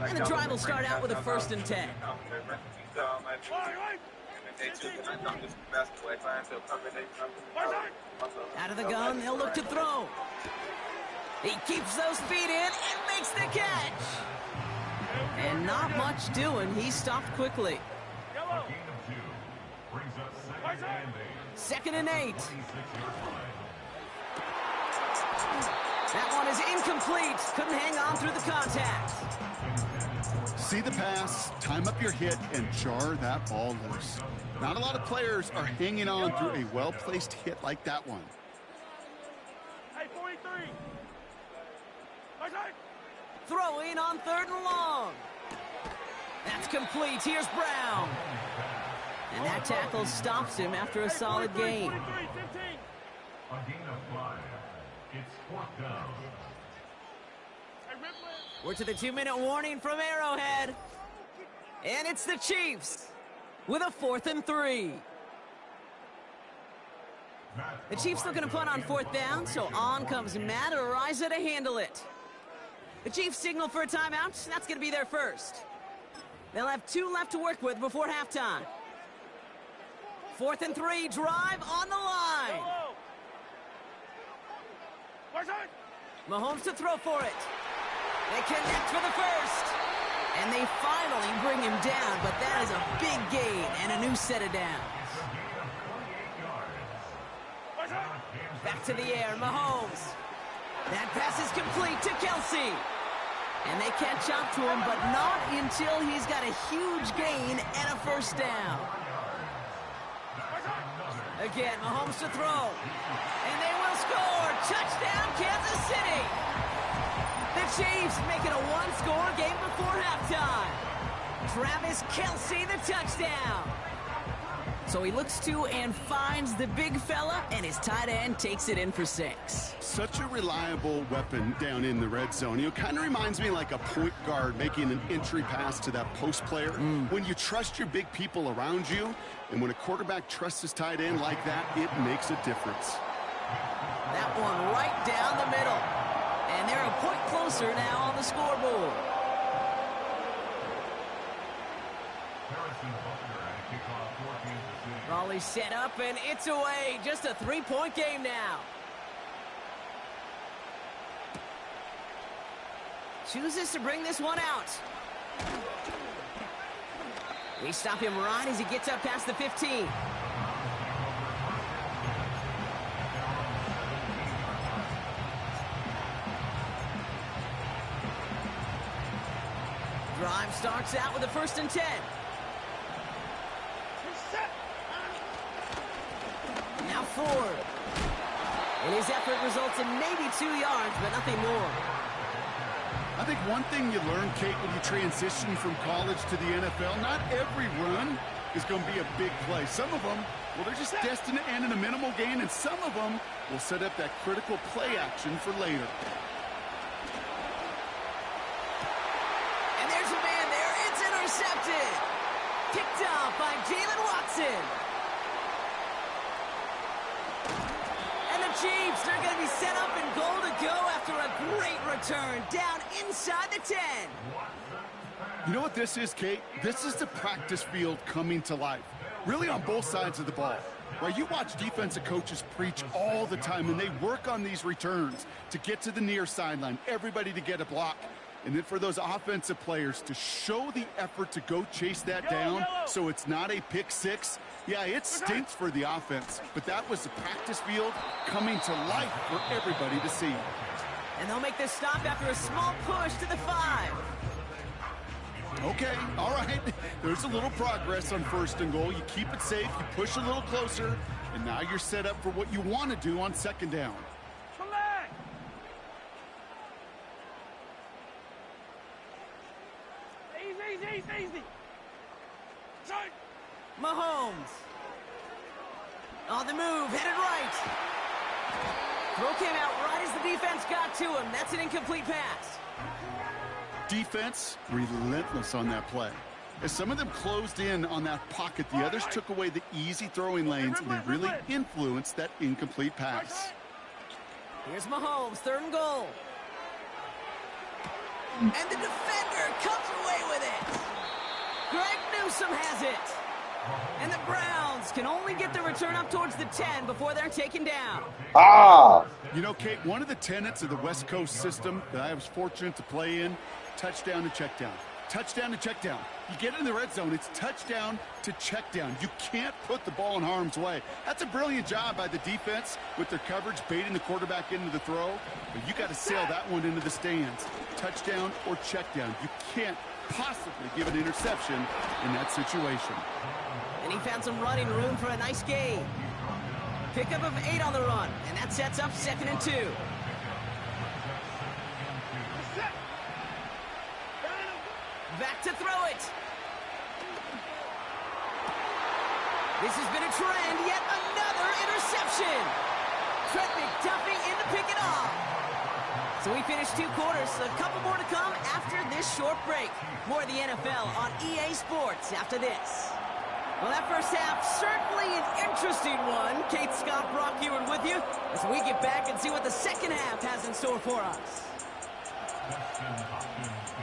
And the drive will start out with a 1st and 10. Out of the gun, they'll look to throw. He keeps those feet in and makes the catch. And not much doing. He stopped quickly. Second and 8. That one is incomplete. Couldn't hang on through the contact. See the pass, time up your hit, and jar that ball loose. Not a lot of players are hanging on through a well-placed hit like that one. Hey, 43. Throwing on 3rd and long. That's complete. Here's Brown. And that tackle stops him after a solid gain. 43, 15. A gain of 5. It's 4th down. We're to the 2-minute warning from Arrowhead. And it's the Chiefs with a 4th and 3. The Chiefs looking to punt on 4th down, so on comes Matt Ariza to handle it. The Chiefs signal for a timeout. That's going to be their first. They'll have 2 left to work with before halftime. 4th and 3, drive on the line. Mahomes to throw for it. They connect for the first. And they finally bring him down, but that is a big gain and a new set of downs. Back to the air, Mahomes. That pass is complete to Kelsey. And they catch up to him, but not until he's got a huge gain and a first down. Again, Mahomes to throw. And they will score. Touchdown, Kansas City. The Chiefs make it a one-score game before halftime. Travis Kelce, the touchdown. So he looks to and finds the big fella, and his tight end takes it in for 6. Such a reliable weapon down in the red zone. You know, kind of reminds me like a point guard making an entry pass to that post player. When you trust your big people around you, and when a quarterback trusts his tight end like that, it makes a difference. That one right down the middle. And they're a point closer now on the scoreboard. Raleigh set up, and it's away. Just a 3-point game now. Chooses to bring this one out. We stop him right as he gets up past the 15. Drive starts out with a 1st and 10. Now Ford. And his effort results in maybe 2 yards, but nothing more. I think one thing you learn, Kate, when you transition from college to the NFL, not every run is going to be a big play. Some of them, well, they're just destined to end in a minimal gain, and some of them will set up that critical play action for later. And there's a man there. It's intercepted. Picked up by Jalen Watson. Chiefs, they're going to be set up and goal to go after a great return down inside the 10. You know what this is, Kate? This is the practice field coming to life, really on both sides of the ball. Right? You watch defensive coaches preach all the time, and they work on these returns to get to the near sideline, everybody to get a block. And then for those offensive players to show the effort to go chase that down so it's not a pick 6. Yeah, it stinks for the offense, but that was the practice field coming to life for everybody to see. And they'll make this stop after a small push to the 5. Okay, all right. There's a little progress on 1st and goal. You keep it safe, you push a little closer, and now you're set up for what you want to do on 2nd down. Easy. Mahomes. On the move, headed right. Throw came out right as the defense got to him. That's an incomplete pass. Defense relentless on that play. As some of them closed in on that pocket, the others took away the easy throwing lanes, and they really influenced that incomplete pass. Here's Mahomes, 3rd and goal. And the defender comes away with it. Greg Newsome has it. And the Browns can only get the return up towards the 10 before they're taken down. You know, Kate, one of the tenets of the West Coast system that I was fortunate to play in, touchdown to check down. Touchdown to check down. You get in the red zone, it's touchdown to check down. You can't put the ball in harm's way. That's a brilliant job by the defense with their coverage, baiting the quarterback into the throw. But you got to sail that one into the stands. Touchdown or check down. You can't possibly give an interception in that situation. And he found some running room for a nice gain. Pickup of 8 on the run, and that sets up 2nd and 2. Back to throw it. This has been a trend, yet another interception. Trent McDuffie in to pick it off. So we finished 2 quarters, a couple more to come after this short break. More of the NFL on EA Sports after this. Well, that first half, certainly an interesting one. Kate, Scott, Brock here with you as we get back and see what the second half has in store for us.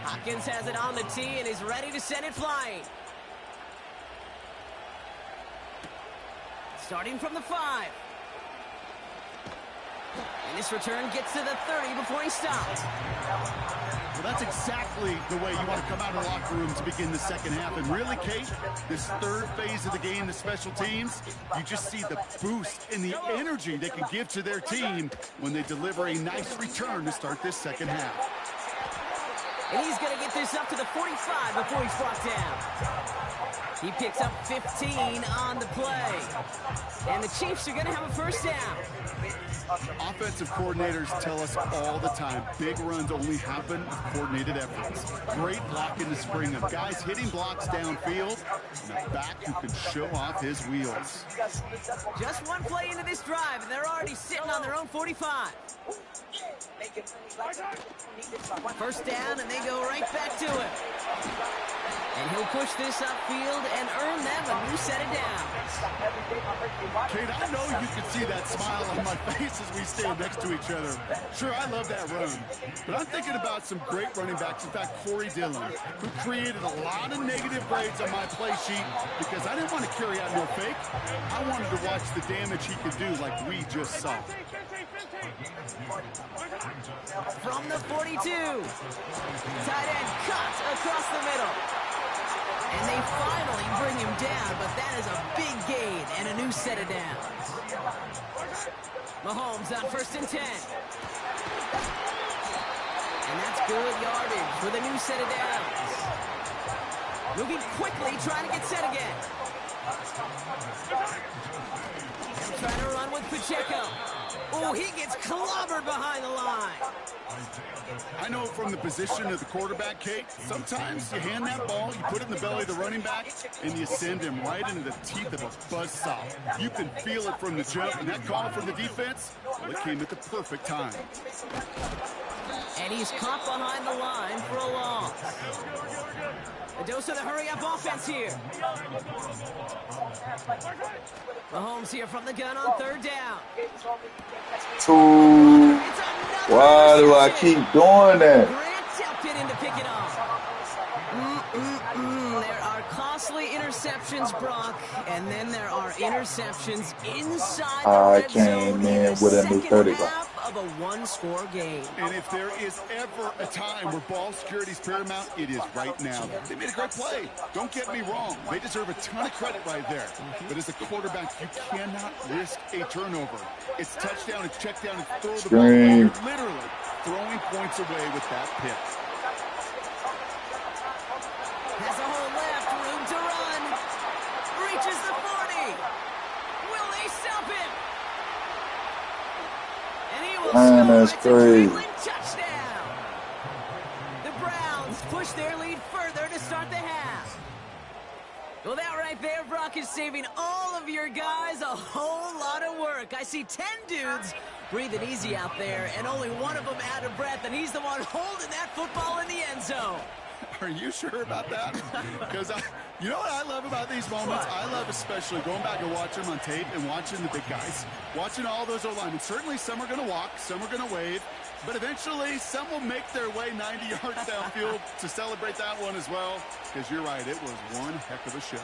Hopkins has it on the tee and is ready to send it flying. Starting from the 5. And this return gets to the 30 before he stops. Well, that's exactly the way you want to come out of the locker room to begin the second half. And really, Kate, this 3rd phase of the game, the special teams, you just see the boost and the energy they can give to their team when they deliver a nice return to start this second half. And he's going to get this up to the 45 before he's brought down. He picks up 15 on the play. And the Chiefs are going to have a first down. Offensive coordinators tell us all the time, big runs only happen with coordinated efforts. Great block in the spring of guys hitting blocks downfield and a back who can show off his wheels. Just one play into this drive, and they're already sitting on their own 45. First down, and they go right back to him. And he'll push this upfield and earn them a new set of downs. Kate, I know you can see that smile on my face as we stand next to each other. Sure, I love that run. But I'm thinking about some great running backs. In fact, Corey Dillon, who created a lot of negative grades on my play sheet because I didn't want to carry out no fake. I wanted to watch the damage he could do like we just saw. From the 42, tight end cut across the middle. And they finally bring him down, but that is a big gain and a new set of downs. Mahomes on 1st and 10. And that's good yardage with a new set of downs. Moving quickly, trying to get set again. And trying to run with Pacheco. Oh, he gets clobbered behind the line. I know from the position of the quarterback, Kate, sometimes you hand that ball, you put it in the belly of the running back, and you send him right into the teeth of a buzzsaw. You can feel it from the jump, and that call from the defense, well, it came at the perfect time. And he's caught behind the line for a loss. A dose of the hurry-up offense here. Mahomes here from the gun on 3rd down. Why do I keep doing that? Grant tempted into picking off. There are costly interceptions, Brock, and then there are interceptions inside the red zone in the second half of a one-score game. And if there is ever a time where ball security is paramount, it is right now. They made a great play. Don't get me wrong. They deserve a ton of credit right there. But as a quarterback, you cannot risk a turnover. It's touchdown, it's check down, it's throw the ball. You're literally throwing points away with that pick. Has a hole left, room to run. Reaches the 40. Will they stop him? And he will score. It's a dribbling touchdown. The Browns push their lead further to start the half. Well, that right there, Brock, is saving all of your guys a whole lot of work. I see 10 dudes breathing easy out there, and only one of them out of breath, and he's the one holding that football in the end zone. Are you sure about that? Because you know what I love about these moments? I love especially going back and watching them on tape and watching the big guys. Watching all those O-linemen. Certainly some are going to walk, some are going to wave, but eventually some will make their way 90 yards downfield to celebrate that one as well. Because you're right, it was one heck of a show.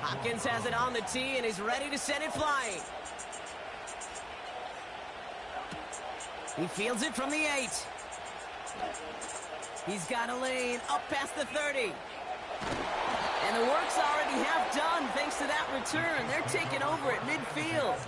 Hopkins has it on the tee and is ready to send it flying. He fields it from the 8. He's got a lane up past the 30. And the work's already half done thanks to that return. They're taking over at midfield.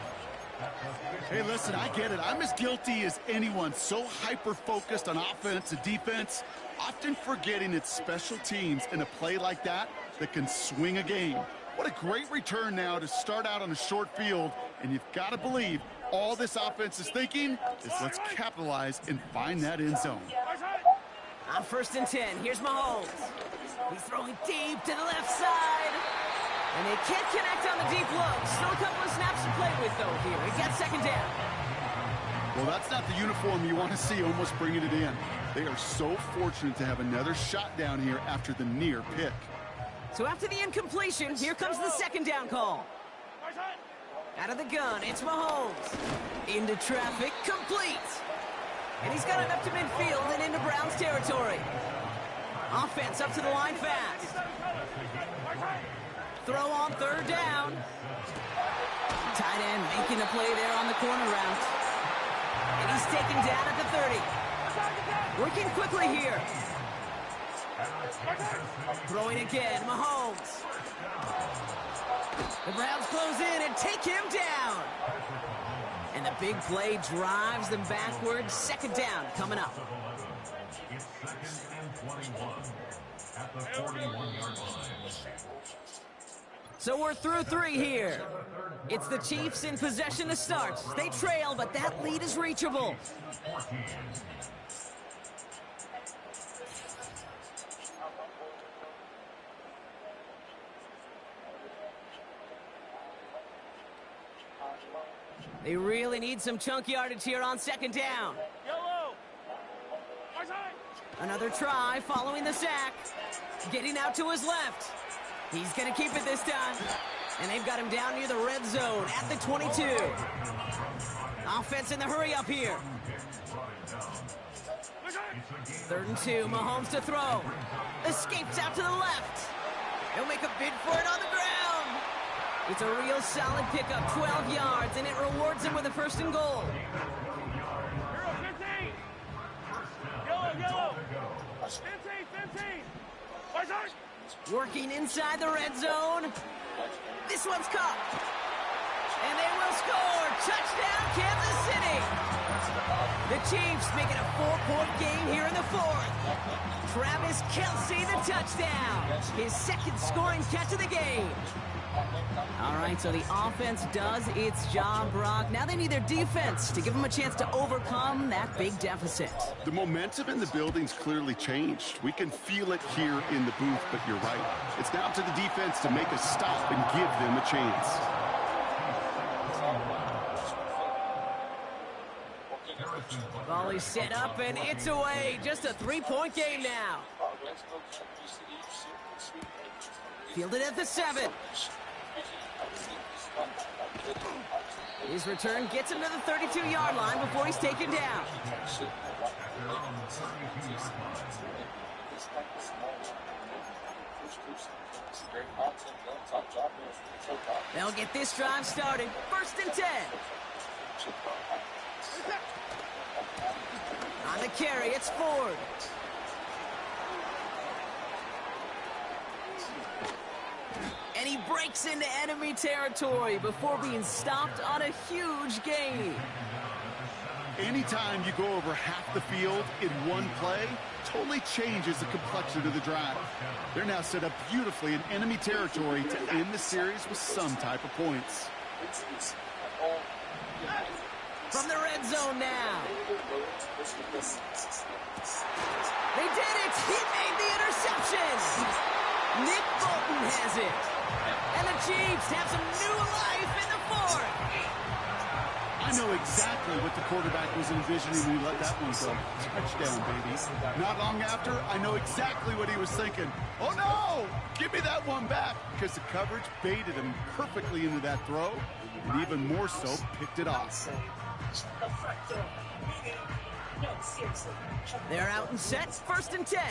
Hey, listen, I get it. I'm as guilty as anyone. So hyper-focused on offense and defense, often forgetting it's special teams in a play like that can swing a game. What a great return now to start out on a short field, and you've got to believe all this offense is thinking is let's capitalize and find that end zone. On 1st and 10, here's Mahomes. He's throwing deep to the left side. And they can't connect on the deep look. Still a couple of snaps to play with, though, here. It gets 2nd down. Well, that's not the uniform you want to see almost bringing it in. They are so fortunate to have another shot down here after the near pick. So after the incompletion, here comes the 2nd down call. Out of the gun, it's Mahomes. Into traffic, complete. And he's got it up to midfield and into Browns territory. Offense up to the line fast. Throw on 3rd down. Tight end making the play there on the corner route. And he's taken down at the 30. Working quickly here. Throwing again, Mahomes. The Browns close in and take him down. And the big play drives them backwards. Second down coming up. It's 2nd and 21 at the 41-yard line. So we're through 3 here. It's the Chiefs in possession to start. They trail, but that lead is reachable. They really need some chunk yardage here on second down. Yellow. Another try following the sack. Getting out to his left. He's going to keep it this time. And they've got him down near the red zone at the 22. Offense in the hurry up here. 3rd and 2, Mahomes to throw. Escapes out to the left. He'll make a bid for it on the ground. It's a real solid pickup, 12 yards, and it rewards him with a 1st and goal. Hero 15. Yellow. 15. Working inside the red zone. This one's caught. And they will score. Touchdown, Kansas City. The Chiefs making a 4-point game here in the 4th. Travis Kelce, the touchdown. His 2nd scoring catch of the game. All right, so the offense does its job, Brock. Now they need their defense to give them a chance to overcome that big deficit. The momentum in the building's clearly changed. We can feel it here in the booth, but you're right. It's now up to the defense to make a stop and give them a chance. Volley set up, and it's away. Just a 3-point game now. Fielded at the 7. His return gets him to the 32-yard line before he's taken down. They'll get this drive started. 1st and 10. On the carry, it's Ford. And he breaks into enemy territory before being stopped on a huge gain. Anytime you go over half the field in one play, totally changes the complexion of the drive. They're now set up beautifully in enemy territory to end the series with some type of points. From the red zone now. They did it! He made the interception! Nick Bolton has it. And the Chiefs have some new life in the 4th. I know exactly what the quarterback was envisioning when he let that one go. Touchdown, baby. Not long after, I know exactly what he was thinking. Oh, no! Give me that one back. Because the coverage baited him perfectly into that throw, and even more so, picked it off. They're out and set. 1st and 10.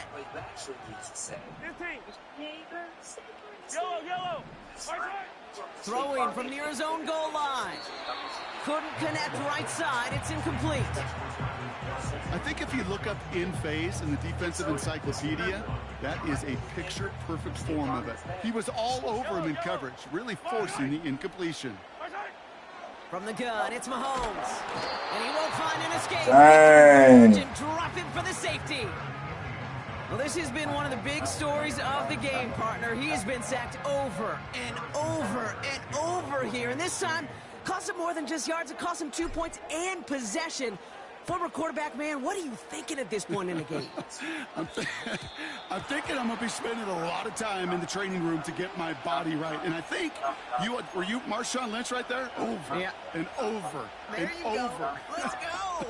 15. Yellow. Throwing from near his own goal line. Couldn't connect right side. It's incomplete. I think if you look up in phase in the defensive encyclopedia, that is a picture-perfect form of it. He was all over him in coverage, really forcing the incompletion. From the gun, it's Mahomes. And he won't find an escape. Dang. And drop him for the safety. Well, this has been one of the big stories of the game, partner. He has been sacked over and over and over here. And this time, cost him more than just yards. It cost him 2 points and possession. Former quarterback, man, what are you thinking at this point in the game? I'm thinking I'm going to be spending a lot of time in the training room to get my body right. And I think, were you Marshawn Lynch right there? Over and over there and you over. Go. Let's go.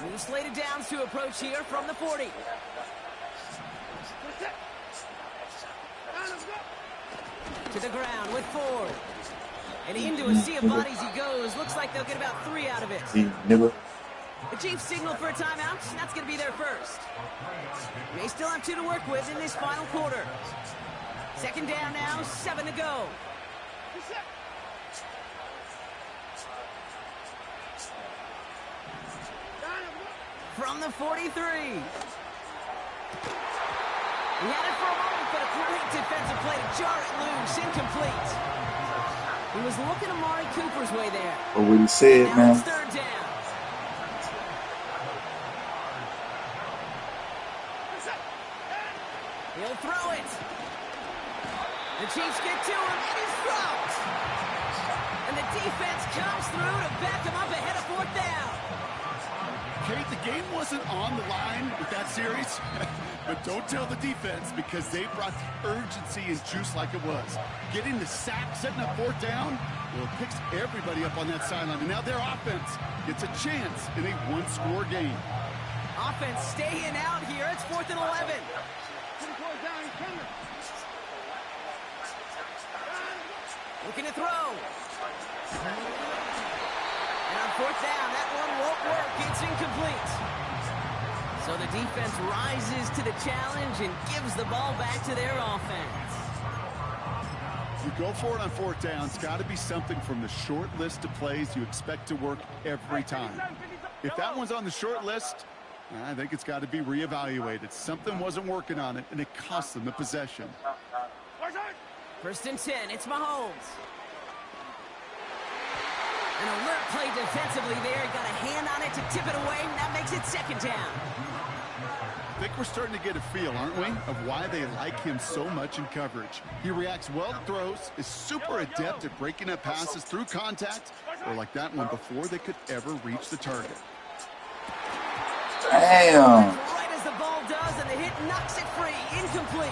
New slated downs to approach here from the 40. To the ground with Ford. And into a sea of bodies he goes. Looks like they'll get about 3 out of it. The Chiefs signal for a timeout. That's going to be their first. They still have 2 to work with in this final quarter. 2nd down now, 7 to go. From the 43. He had it for a moment, but a great defensive play to jar it loose. Incomplete. He was looking Amari Cooper's way there. But what he said, now man. it's third down. He'll throw it. The Chiefs get to him, and he's dropped. And the defense comes through to back him up ahead of fourth down. Kate, the game wasn't on the line with that series, but don't tell the defense because they brought the urgency and juice like it was. Getting the sack, setting up fourth down, well, it picks everybody up on that sideline. And now their offense gets a chance in a one-score game. Offense staying out here. It's 4th and 11. Looking to throw. And on fourth down, that one won't work. It's incomplete. So the defense rises to the challenge and gives the ball back to their offense. You go for it on fourth down. It's got to be something from the short list of plays you expect to work every time. If that one's on the short list, I think it's got to be reevaluated. Something wasn't working on it, and it cost them the possession. 1st and 10. It's Mahomes. An alert play defensively there. Got a hand on it to tip it away. And that makes it 2nd down. I think we're starting to get a feel, aren't we, of why they like him so much in coverage. He reacts well to throws, is super adept at breaking up passes through contact, or like that one before they could ever reach the target. Damn. Right as the ball does, and the hit knocks it free. Incomplete.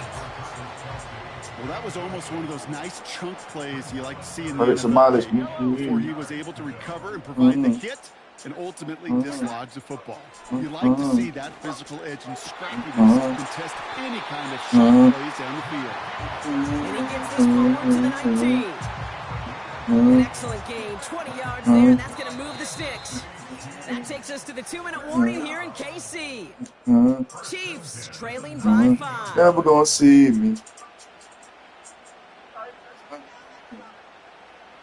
Well, that was almost one of those nice chunk plays you like to see in the NFL before he was able to recover and provide the hit and ultimately dislodge the football. You like to see that physical edge and scrappiness to contest any kind of shot plays down the field. And he gets this forward to the 19. An excellent gain, 20 yards there, and that's going to move the sticks. That takes us to the 2-minute warning here in KC. Chiefs trailing by 5. Never gonna see me.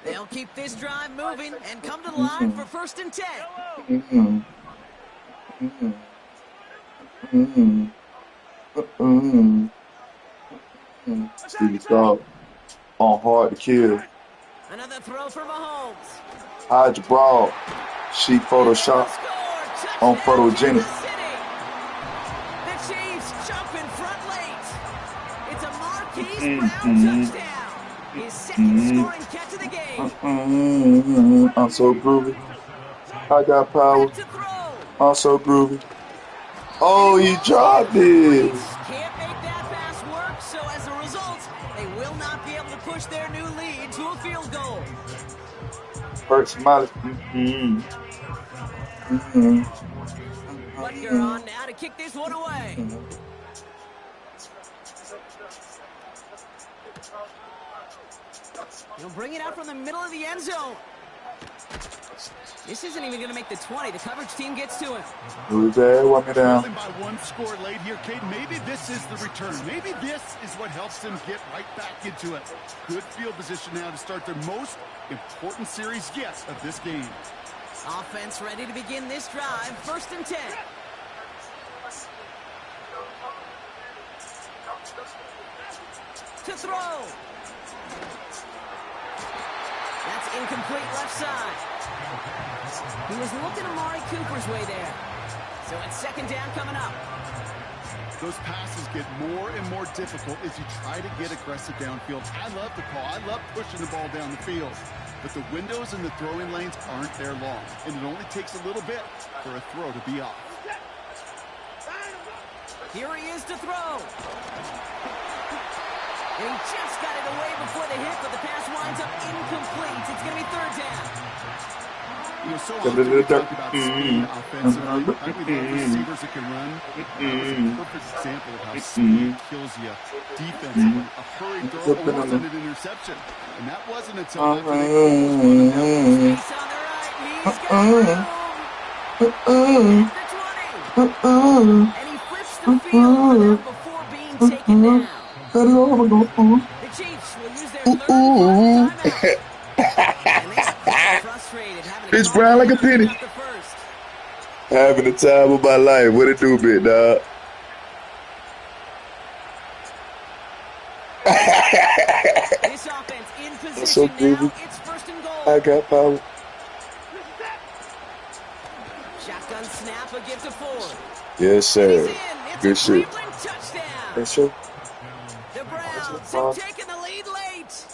They'll keep this drive moving and come to the line for 1st and 10. Stevie Star on hard to kill. Another throw for Mahomes. Hide your broad. She Photoshop on photogenic. The Chiefs jump in front late. It's a Marquise Brown touchdown. His 2nd scoring catch of the game. I'm so groovy. I got power. I'm so groovy. Oh, he dropped it. Can't make that pass work, so as a result, they will not be able to push their new lead to a field goal. Hurts my. Butker on now to kick this one away. He'll bring it out from the middle of the end zone. This isn't even going to make the 20. The coverage team gets to him. Who's there? Walk me down. By one score late here, Cade. Maybe this is the return. Maybe this is what helps them get right back into it. Good field position now to start their most important series yet of this game. Offense ready to begin this drive. 1st and 10. To throw. That's incomplete left side. He was looking Amari Cooper's way there. So it's 2nd down coming up. Those passes get more and more difficult as you try to get aggressive downfield. I love the call. I love pushing the ball down the field. But the windows in the throwing lanes aren't there long. And it only takes a little bit for a throw to be off. Here he is to throw. And he just got it away before the hit, but the pass winds up incomplete. It's going to be 3rd down. You know, so often we talk about speed offensively. I mean, receivers that can run. That was a perfect example of how speed kills you defensively. A hurried throw almost ended an interception. And that wasn't until after they almost won it. Space on the right. He's got room. At the 20. And he flips the field before being taken down. The Chiefs will use their 3rd timeout. It's brown like a penny. Having the time of my life. What it do, big dog? position now. It's first and goal. I got power. Shotgun snap, a gift to Ford. Yes, sir. Good shit. Touchdown. Yes, sir. The Browns have taken the lead late.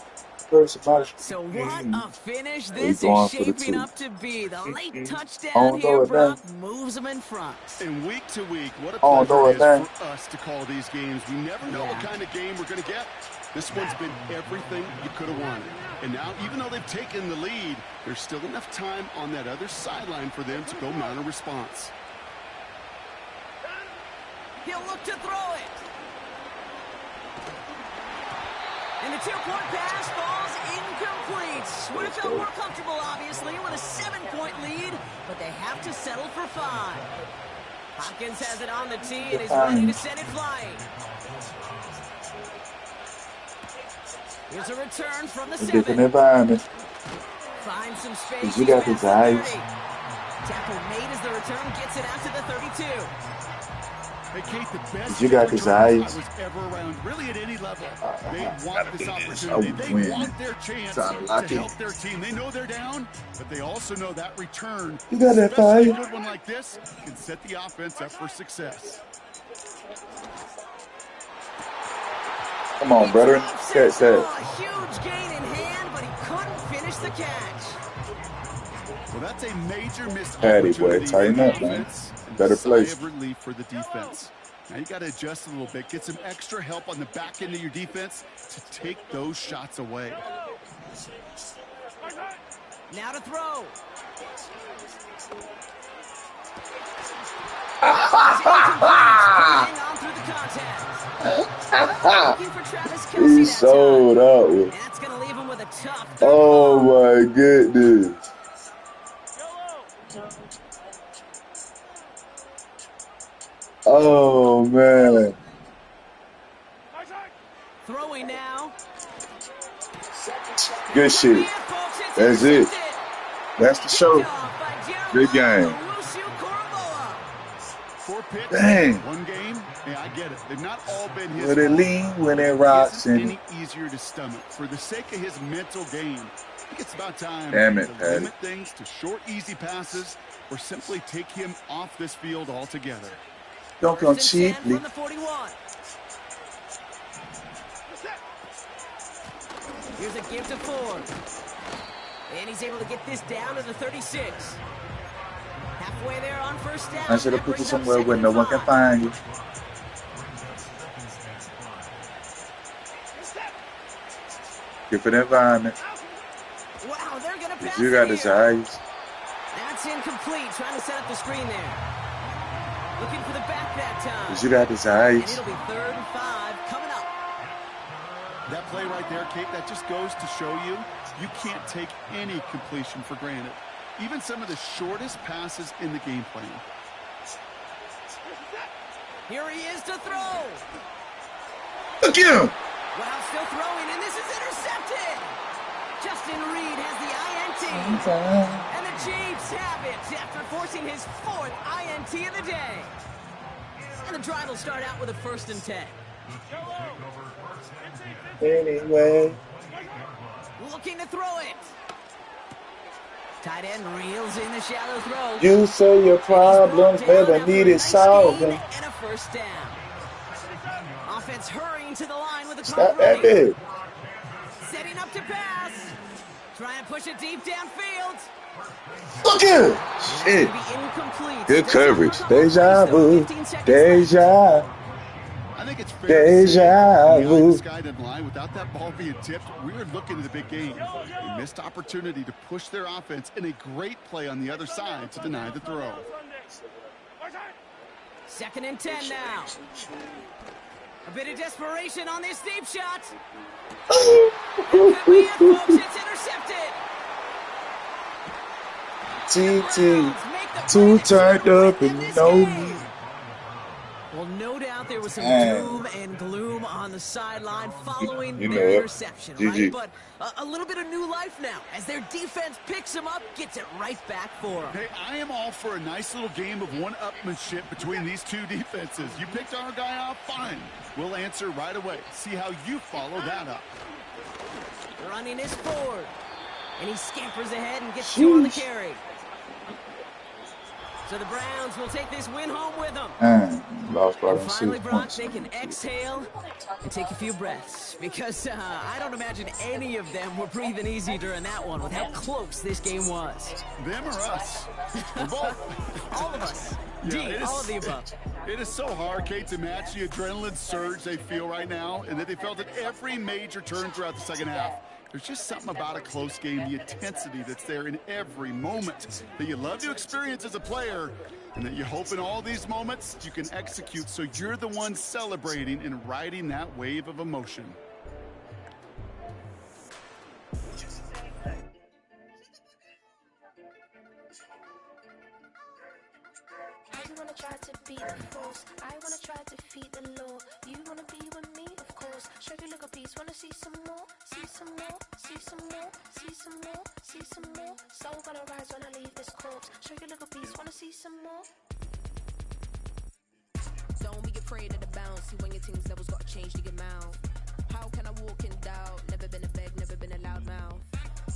So what a finish this is shaping up to be. The late touchdown here, Brock, moves them in front. And week to week, what a pleasure it is for us to call these games. We never know what kind of game we're going to get. This one's been everything you could have wanted. And now, even though they've taken the lead, there's still enough time on that other sideline for them to go mount a response. He'll look to throw it. And the 2-point pass falls incomplete. Would have felt more comfortable, obviously, with a 7-point lead, but they have to settle for 5. Hopkins has it on the tee and is ready to send it flying. Here's a return from the 7. Find some space. You got his eyes. Tackle made as the return gets it out to the 32. Hey, Kate, the best you got his eyes. I was ever around, really at any level. They want this opportunity. They want their chance to help their team. They know they're down, but they also know that return, especially a good one like this, can set the offense up for success. Come on, brother. Catch that. Huge gain in hand, but he couldn't finish the catch. Well, that's a major missed Patty, opportunity. boy, tighten up, man. Better place. Sigh of relief for the defense. Now you got to adjust a little bit. Get some extra help on the back end of your defense to take those shots away. Now to throw. On through the contest. He sold up. And that's going to leave him with a tough. Oh my goodness. Oh man. Throwing now. Good shit. That's it. That's the show. Good game. 4 picks, Dang. 1 game. Yeah, I get it. They've not all been his. When it lean, when it rocks, it and isn't any easier to stomach. For the sake of his mental game, I think it's about time damn it, to Patty. limit things to short, easy passes, or simply take him off this field altogether. Don't come cheaply. From the 41. Here's a give to Ford. And he's able to get this down to the 36. Halfway there on first down. I should have put you somewhere where no one can find you. Good for the environment. Wow, they're going to pass. You got his eyes. That's incomplete. Trying to set up the screen there. Looking for the back that time. You got his eyes. And it'll be 3rd and 5 coming up. That play right there, Kate, that just goes to show you, you can't take any completion for granted. Even some of the shortest passes in the game plan. Here he is to throw. Look at him. Wow, still throwing, and this is intercepted. Justin Reed has the INT. And the Chiefs have it after forcing his 4th INT of the day. And the drive will start out with a 1st and 10. Anyway. Looking to throw it. Tight end reels in the shallow throw. You say your problems never needed solving. And a 1st down. Offense hurrying to the line with a Stop that bit. Setting up to pass. Trying to push it deep downfield. Look at him. Shit. Good coverage. Deja vu. Deja. I think it's fair Deja vu. this guy didn't lie. Without that ball being tipped, we were looking at the big game. A missed opportunity to push their offense and a great play on the other side to deny the throw. 2nd and 10 now. A bit of desperation on this deep shot. Could be it, folks. It's intercepted. TT. Too turned up and no need. Well, no doubt there was some doom and gloom on the sideline following their interception, right? But a little bit of new life now as their defense picks them up, gets it right back for them. Hey, I am all for a nice little game of one-upmanship between these two defenses. You picked our guy off, fine. We'll answer right away. See how you follow that up. Running his forward. And he scampers ahead and gets 2 on the carry. So the Browns will take this win home with them. Lost by and them finally, 6 Brock, points. they can exhale and take a few breaths. Because I don't imagine any of them were breathing easy during that one with how close this game was. Them or us? Both. All of us. Yeah, all of the above. It is so hard, Kate, to match the adrenaline surge they feel right now and that they felt at every major turn throughout the second half. There's just something about a close game, the intensity that's there in every moment that you love to experience as a player, and that you hope in all these moments you can execute so you're the one celebrating and riding that wave of emotion. I wanna try to beat the force. I wanna try to defeat the law. You wanna be with me, of course. Show you look a piece. Wanna see some more? See some more? See some more? See some more? See some more? Soul gonna rise when I leave this corpse. Show you look a piece. Wanna see some more? Don't be afraid of the bounce. See when your things levels gotta change to get mouth. How can I walk in doubt? Never been a beg, never been a loud mouth.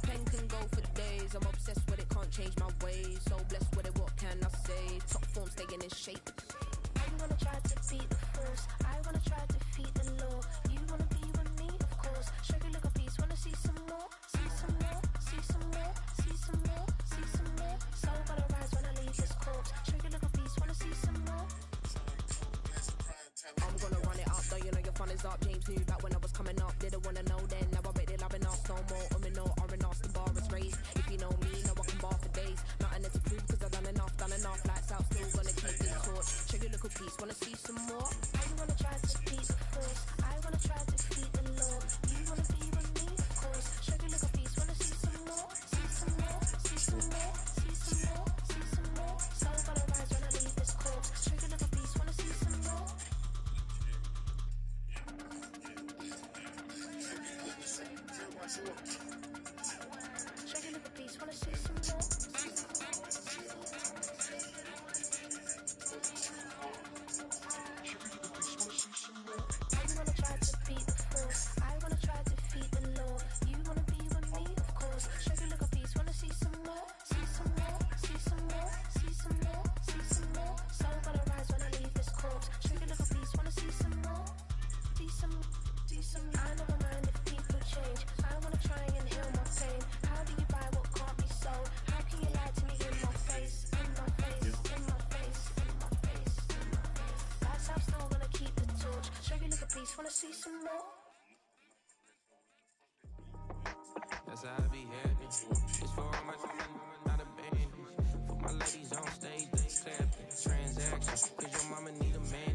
Pen can go for days. I'm obsessed with it, can't change my ways. So blessed with it, what can I say? Top form staying in shape. I wanna try to beat the force. I wanna try to defeat the law. You wanna be with me, of course. Show you look a piece. Wanna see some more? See some more? See some more? See some more? See some more? Soul gonna rise when I leave this corpse. Show you look a piece. Wanna see some more? I'm gonna run it up, though you know your fun is up. James knew back when I was coming up. Didn't wanna know then, now I bet they're loving us. No more, no R&R, the bar is raised. If you know me, know I can bar for days. Nothing to prove, cause I've done enough. Lights out, still gonna keep this torch. Show you look a piece, wanna see some more? I wanna try to beat the force. I wanna try to defeat the law. You wanna be with me, of course. Show you look a piece, wanna see some more? See some more? See some more? See some more? See some more? Soul gonna rise when I leave this corpse. Show you look a piece, wanna see some more? Show you look a piece, wanna see some more? I wanna try to beat the force. I wanna try to defeat the law. You wanna be with me, of course. Show you look a piece, wanna see some more? See some more? See some more? See some more? See some more? Soul gonna rise when I leave this corpse. Show you look a piece, wanna see some more? See some. I never mind if people change. I wanna try and heal my pain. How do you buy what can't be sold? How can you lie to me in my face? In my face, in my face, in my face, in my face. That's how I'm still gonna keep the torch. Show you look a piece, wanna see some more? That's how I be happy. It's for all my time, not a band. For my ladies on stage, they clapping. Transaction, cause your mama need a man.